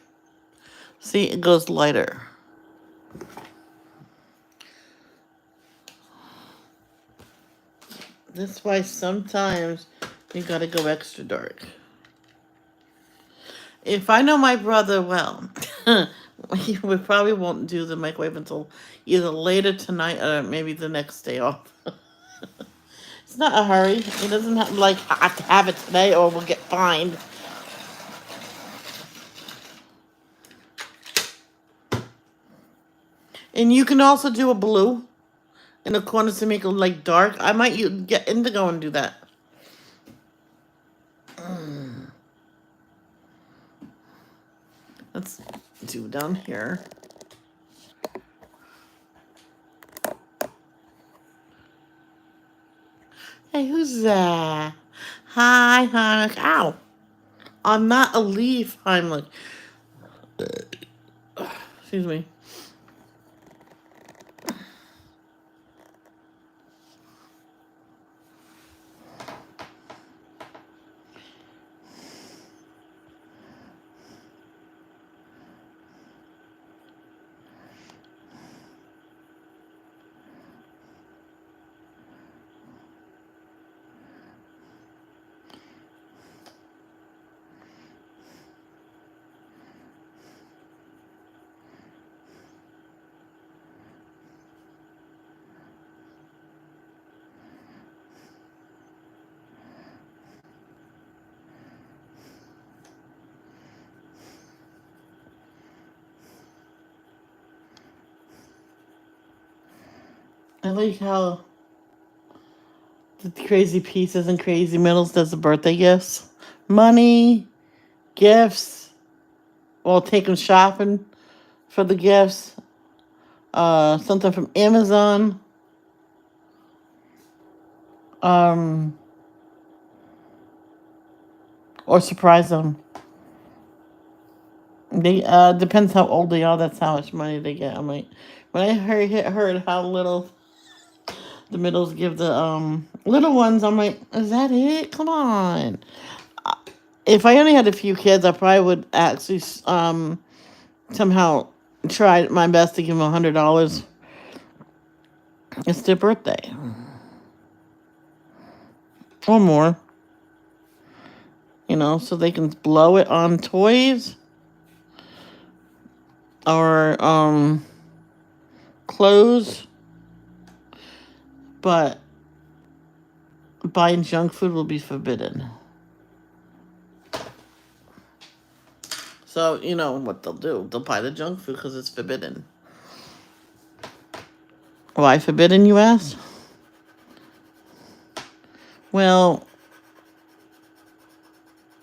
See, it goes lighter. That's why sometimes you gotta go extra dark. If I know my brother well, we probably won't do the microwave until either later tonight or maybe the next day off. It's not a hurry. He doesn't have to have it today or we'll get fined. And you can also do a blue in the corners to make it like dark. I might get indigo and do that. Let's do down here. Hey, who's that? Hi, Heinrich. Ow. I'm not a leaf, Heinrich. Excuse me. I like how the crazy pieces and crazy middles does the birthday gifts. Money, gifts. Well, take them shopping for the gifts. Something from Amazon. Or surprise them. They depends how old they are. That's how much money they get. I'm like, when I heard how little the middles give the little ones, I'm like, is that it? Come on. If I only had a few kids, I probably would actually somehow try my best to give them $100. It's their birthday or more. You know, so they can blow it on toys or clothes. But buying junk food will be forbidden. So, you know what they'll do. They'll buy the junk food because it's forbidden. Why forbidden, you ask? Well,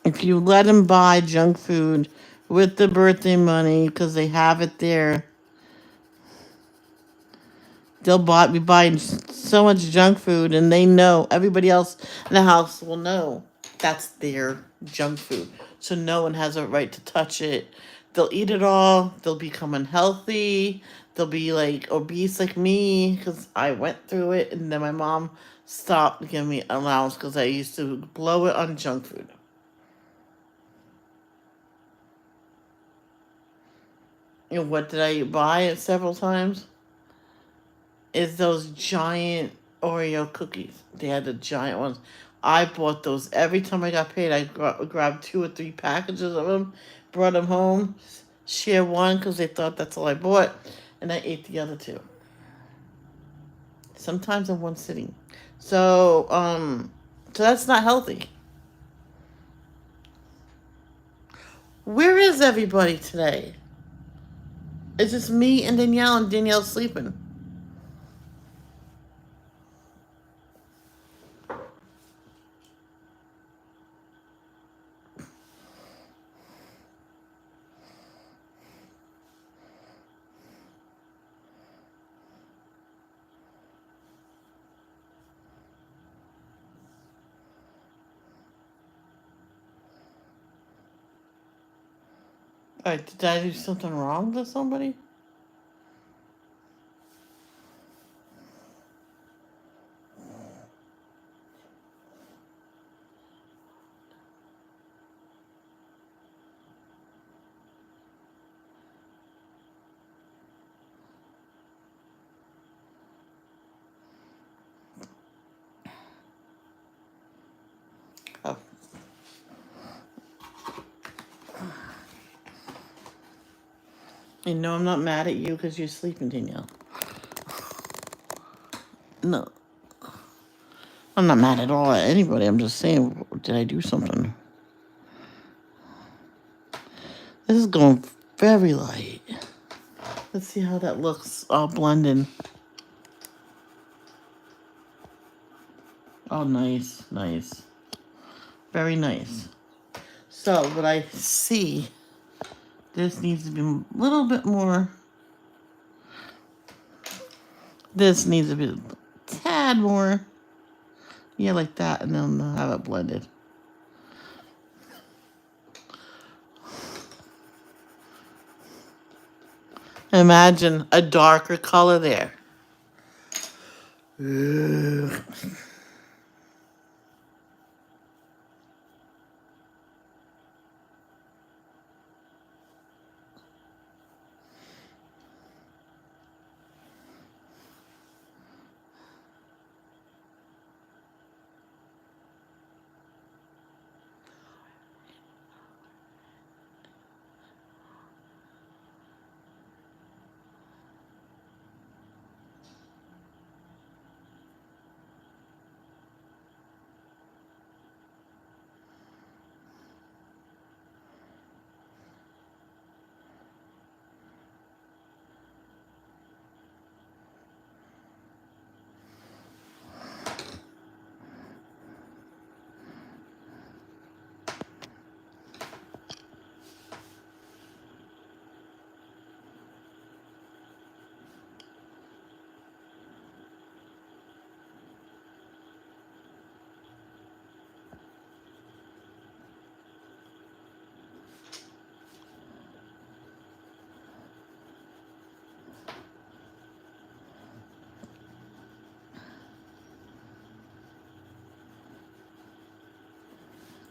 if you let them buy junk food with the birthday money because they have it there, they'll be buying so much junk food, and they know, everybody else in the house will know that's their junk food. So no one has a right to touch it. They'll eat it all. They'll become unhealthy. They'll be like obese like me because I went through it, and then my mom stopped giving me allowance because I used to blow it on junk food. And what did I buy it several times? Is those giant Oreo cookies. They had the giant ones. I bought those every time I got paid. I grabbed 2 or 3 packages of them, brought them home, share one because they thought that's all I bought, and I ate the other 2. Sometimes in one sitting. So that's not healthy. Where is everybody today? It's just me and Danielle's sleeping. Alright, did I do something wrong to somebody? Oh. You know I'm not mad at you because you're sleeping, Danielle. No. I'm not mad at all at anybody. I'm just saying, did I do something? This is going very light. Let's see how that looks all blended. Oh, nice, nice. Very nice. So, what I see, this needs to be a little bit more. This needs to be a tad more. Yeah, like that, and then I'll have it blended. Imagine a darker color there. Ugh.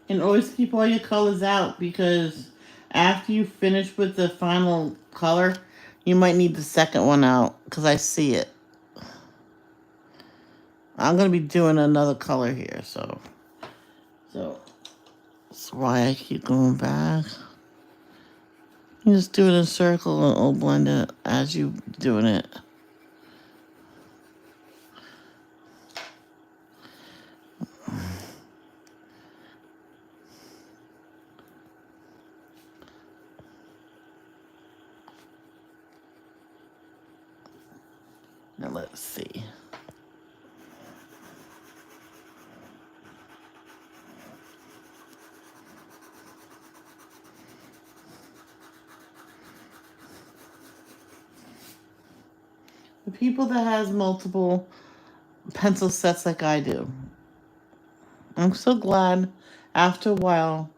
And always keep all your colors out because after you finish with the final color, you might need the second one out because I see it. I'm going to be doing another color here, so that's why I keep going back. You just do it in a circle and it'll blend it as you doing it. Now let's see. The people that has multiple pencil sets like I do, I'm so glad after a while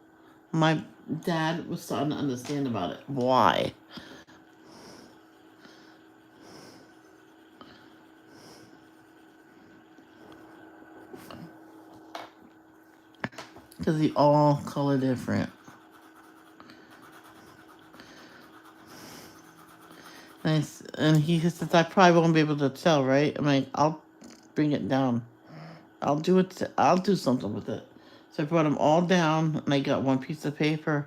my dad was starting to understand about it. Why? Because they all color different. And he says, I probably won't be able to tell, right? I'm like, I'll bring it down. I'll do it. I'll do something with it. So I brought them all down, and I got one piece of paper.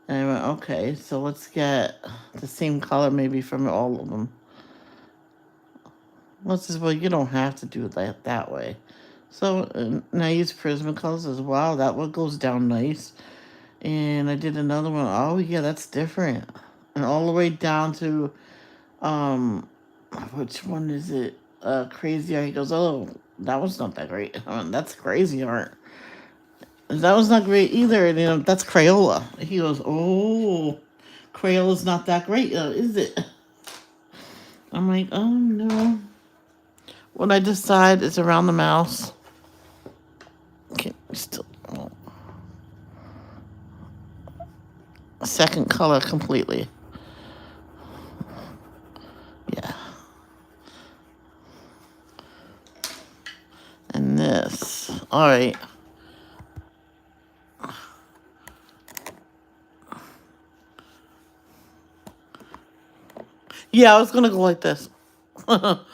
And I went, okay, so let's get the same color maybe from all of them. Let's just, well, you don't have to do it that way. So, and I use Prismacolors as well. That one goes down nice. And I did another one. Oh, yeah, that's different. and all the way down to which one is it? Crazy Art. He goes, oh, that was not that great. That's Crazy Art. That was not great either. And, that's Crayola. He goes, oh, Crayola's not that great, is it? I'm like, oh no. What I decide is around the mouse. Okay, still. Oh. Second color completely. Yeah. And this. All right. Yeah, I was gonna go like this. Well,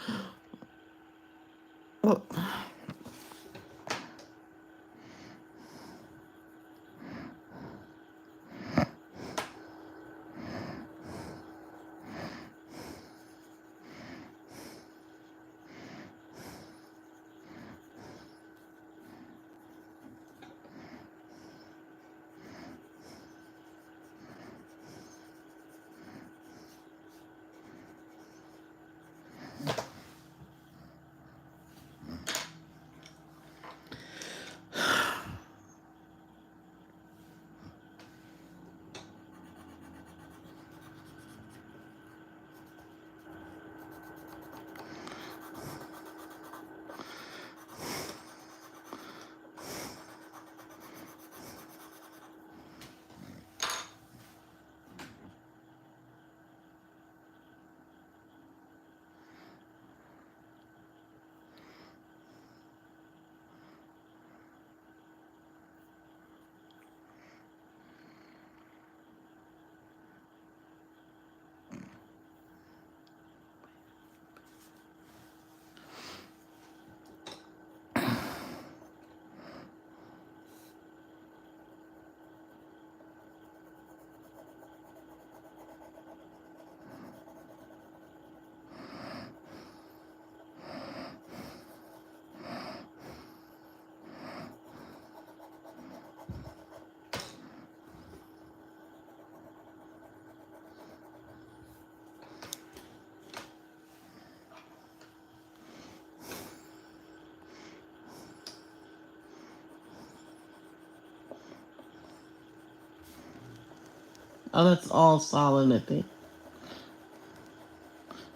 oh, that's all solid, I think.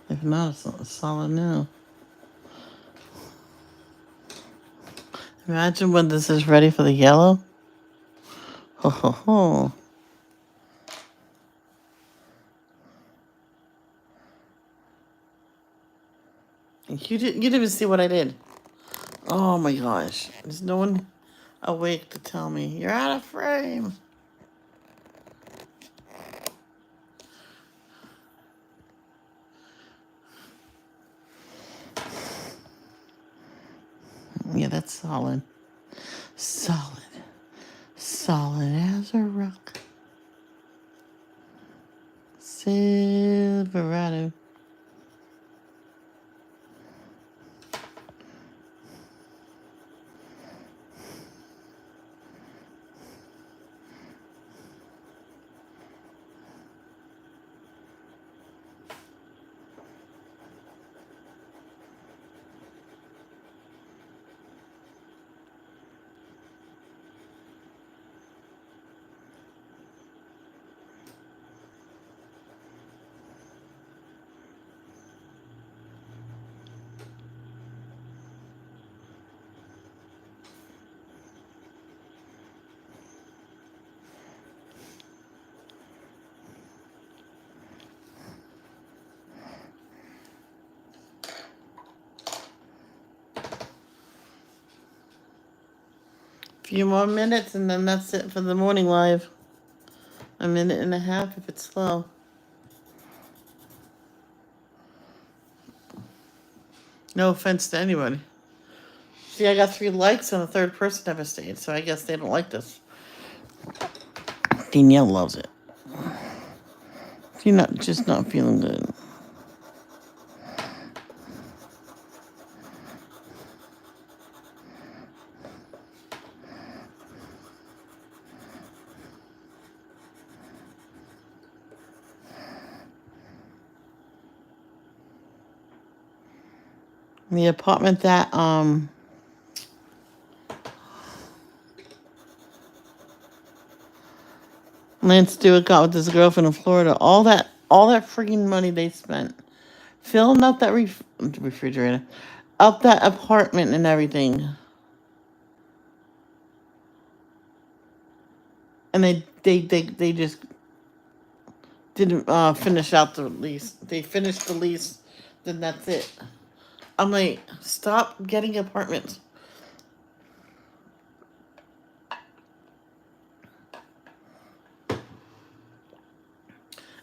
If not, it's solid now. Imagine when this is ready for the yellow. Ho ho ho. You didn't even see what I did. Oh my gosh. There's no one awake to tell me you're out of frame. Yeah, that's solid. Solid. Solid as a rock. Silverado. Few more minutes and then that's it for the morning live. A minute and a half if it's slow. No offense to anybody. See, I got 3 likes and the third person never stayed, so I guess they don't like this. Danielle loves it. You're not just not feeling good. The apartment that Lance Stewart got with his girlfriend in Florida. All that freaking money they spent filling up that refrigerator, up that apartment and everything, and they just didn't finish out the lease. They finished the lease, then that's it. I'm like, stop getting apartments.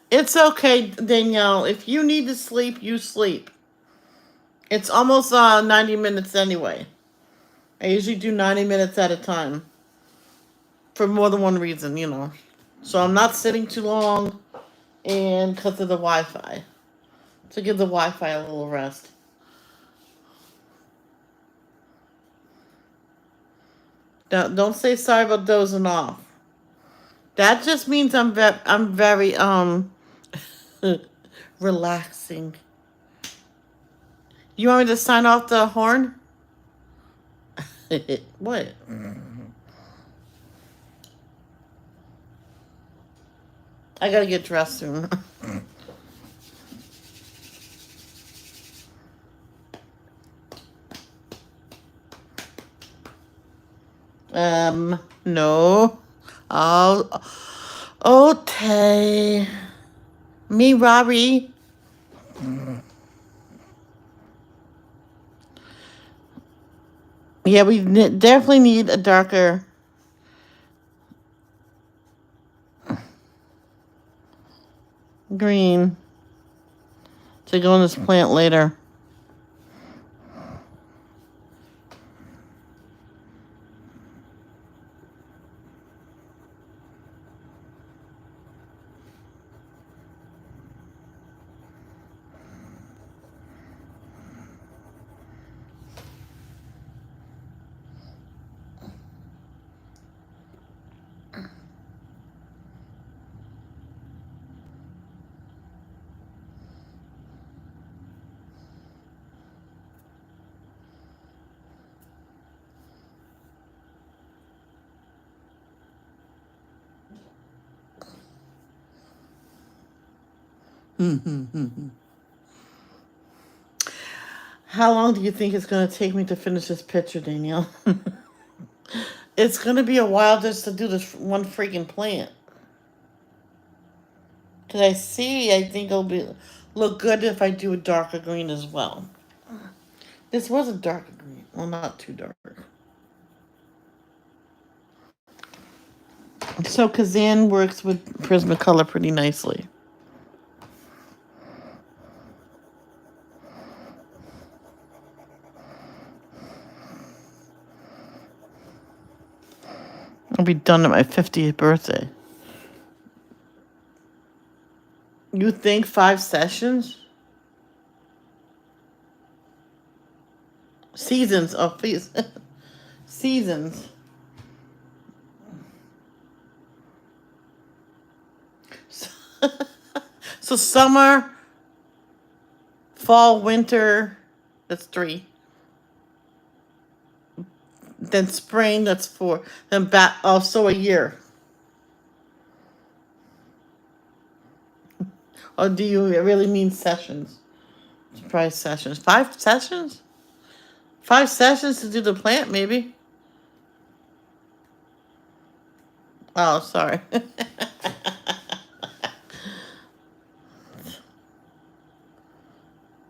It's okay, Danielle. If you need to sleep, you sleep. It's almost 90 minutes anyway. I usually do 90 minutes at a time for more than one reason, you know. So I'm not sitting too long, and because of the Wi-Fi. To give the Wi-Fi a little rest. Don't say sorry about dozing off. That just means I'm very relaxing. You want me to sign off the horn? What? I gotta get dressed soon. No. Oh, okay. Me, Robbie. Yeah, we definitely need a darker green to go in this plant later. How long do you think it's going to take me to finish this picture, Danielle? It's going to be a while just to do this one freaking plant. Because I think it'll look good if I do a darker green as well. This was a darker green. Well, not too dark. So Kazan works with Prismacolor pretty nicely. I'll be done at my 50th birthday. You think 5 sessions? Seasons. Oh, please. Seasons. So summer, fall, winter, that's 3. Then spring, that's 4. Then back, also a year. Or do you really mean sessions? Probably sessions. 5 sessions? 5 sessions to do the plant, maybe. Oh, sorry.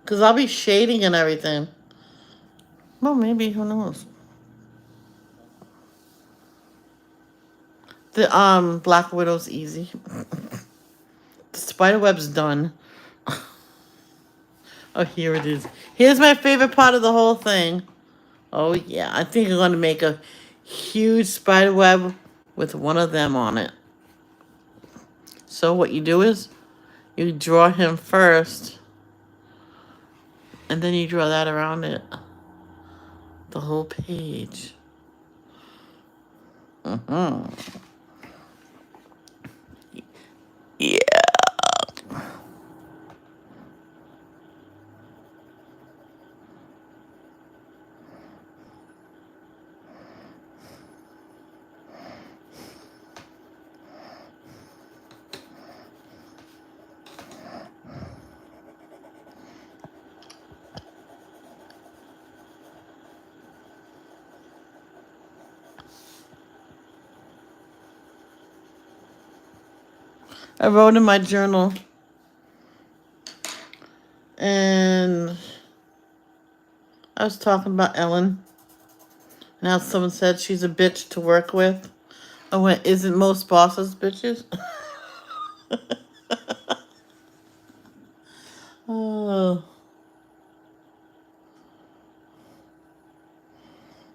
Because I'll be shading and everything. Well, maybe, who knows? The Black Widow's easy. The spiderweb's done. Oh, here it is. Here's my favorite part of the whole thing. Oh, yeah. I think I'm going to make a huge spiderweb with one of them on it. So what you do is you draw him first, and then you draw that around it. The whole page. Yeah. I wrote in my journal, and I was talking about Ellen, and how someone said she's a bitch to work with. I went, isn't most bosses bitches? Oh,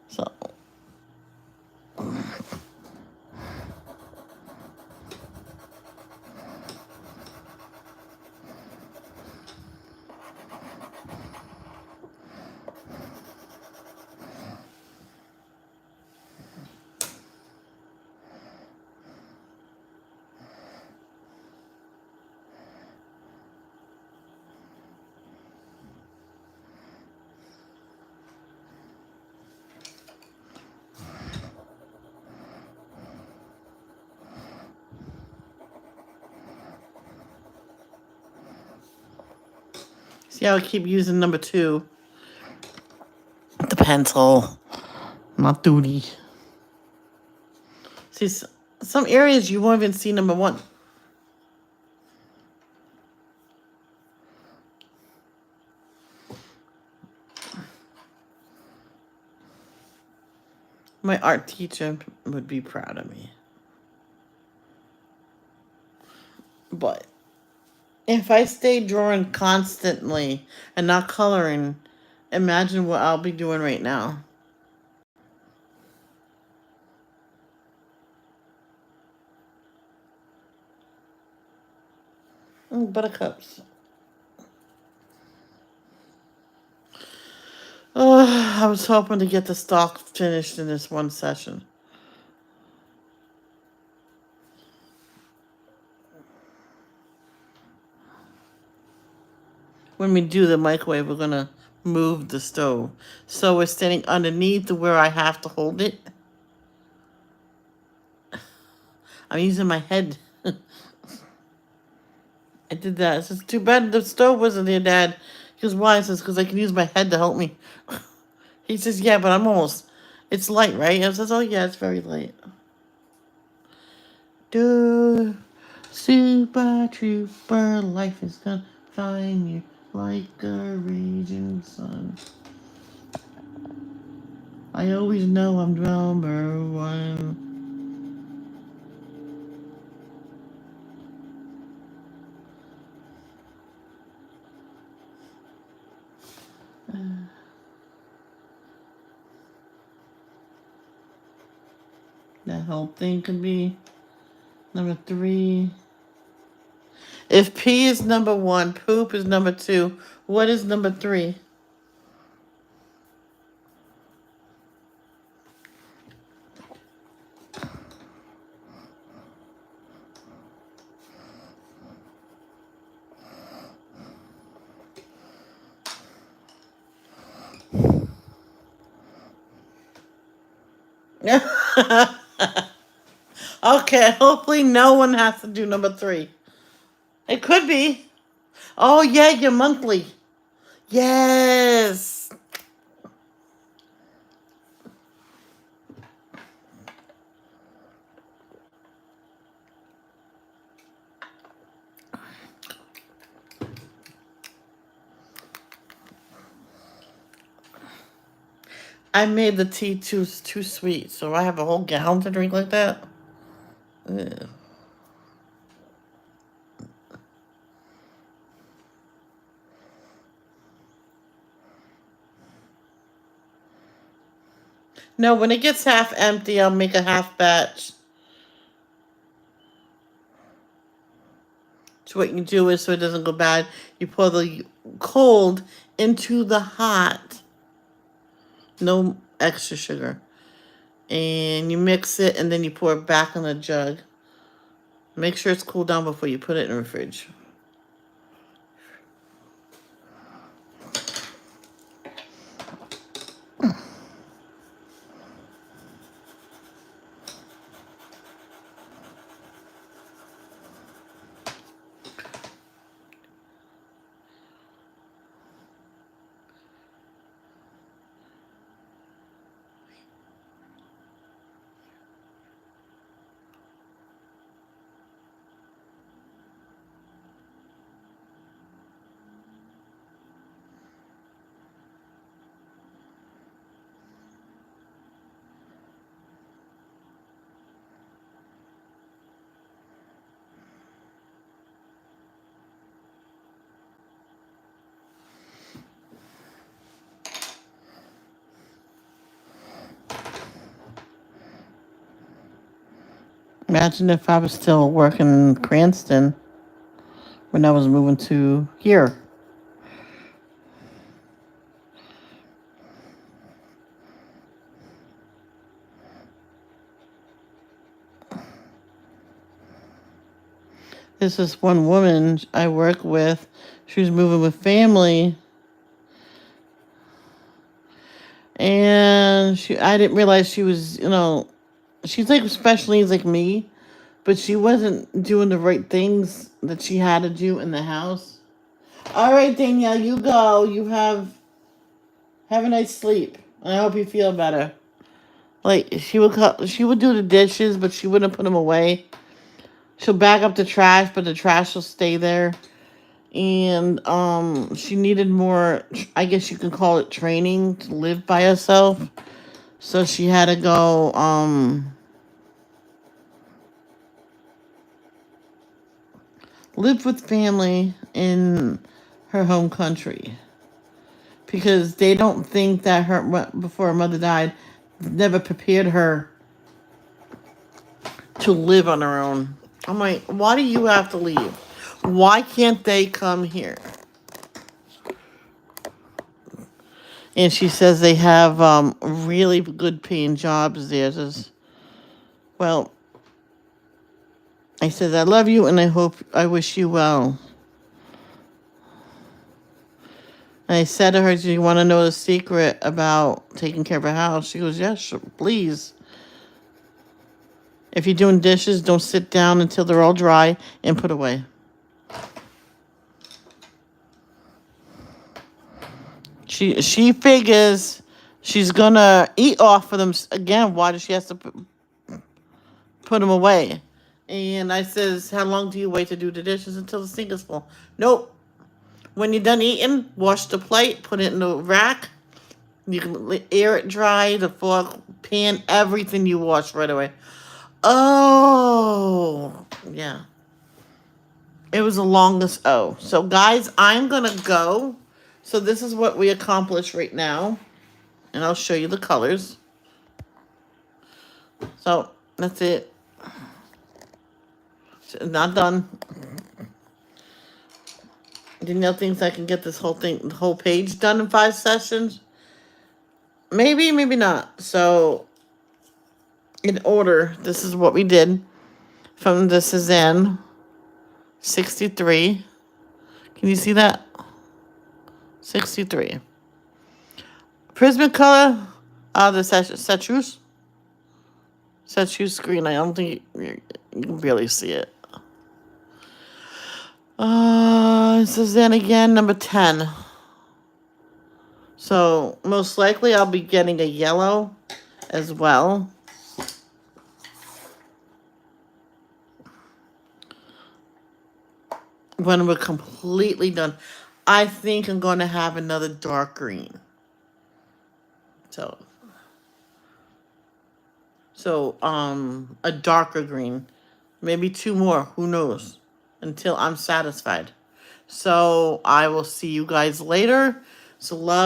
so see how I keep using number 2, the pencil, not duty. See, some areas you won't even see number 1. My art teacher would be proud of me. But if I stay drawing constantly and not coloring, imagine what I'll be doing right now. Buttercups. Oh, I was hoping to get the stock finished in this one session. When we do the microwave, we're gonna move the stove. So we're standing underneath where I have to hold it. I'm using my head. I did that. It's just too bad the stove wasn't there, Dad. He goes, why? I says, because I can use my head to help me. He says, yeah, but I'm almost, it's light, right? I says, oh yeah, it's very light. Duh, super trooper, life is gonna find you like a raging sun. I always know I'm number 1. That whole thing could be number 3. If P is number 1, poop is number 2, what is number 3? Okay, hopefully no one has to do number 3. It could be. Oh yeah, your monthly. Yes. I made the tea too sweet, so I have a whole gallon to drink like that. Ugh. No, when it gets half empty, I'll make a half batch. So what you do is, so it doesn't go bad, you pour the cold into the hot. No extra sugar. And you mix it, and then you pour it back in a jug. Make sure it's cooled down before you put it in the fridge. Imagine if I was still working in Cranston when I was moving to here. There's this one woman I work with. She was moving with family. And I didn't realize she was, she's like special needs like me, but she wasn't doing the right things that she had to do in the house. All right, Danielle, you go. Have a nice sleep. And I hope you feel better. Like she would do the dishes, but she wouldn't put them away. She'll bag up the trash, but the trash will stay there. And she needed more, I guess you can call it training to live by herself. So she had to go live with family in her home country, because they don't think that before her mother died, never prepared her to live on her own. I'm like, why do you have to leave? Why can't they come here? And she says they have really good paying jobs there. Well, I said, I love you and I wish you well. And I said to her, do you want to know the secret about taking care of a house? She goes, yes, sure, please. If you're doing dishes, don't sit down until they're all dry and put away. She figures she's going to eat off of them. Again, why does she have to put them away? And I says, how long do you wait to do the dishes? Until the sink is full. Nope. When you're done eating, wash the plate, put it in the rack. You can air it dry, the fork, pan, everything you wash right away. Oh, yeah. It was the longest O. So, guys, I'm going to go. So, this is what we accomplished right now. And I'll show you the colors. So, that's it. Not done. Danielle thinks I can get this whole thing, the whole page done in 5 sessions. Maybe, maybe not. So, in order, this is what we did from the Cezanne 63. Can you see that? 63. Prismacolor, the Chartreuse screen. I don't think you can barely see it. Cezanne again, number 10. So, most likely I'll be getting a yellow as well. When we're completely done. I think I'm going to have another dark green. So, a darker green. Maybe 2 more. Who knows? Until I'm satisfied. So, I will see you guys later. So, love.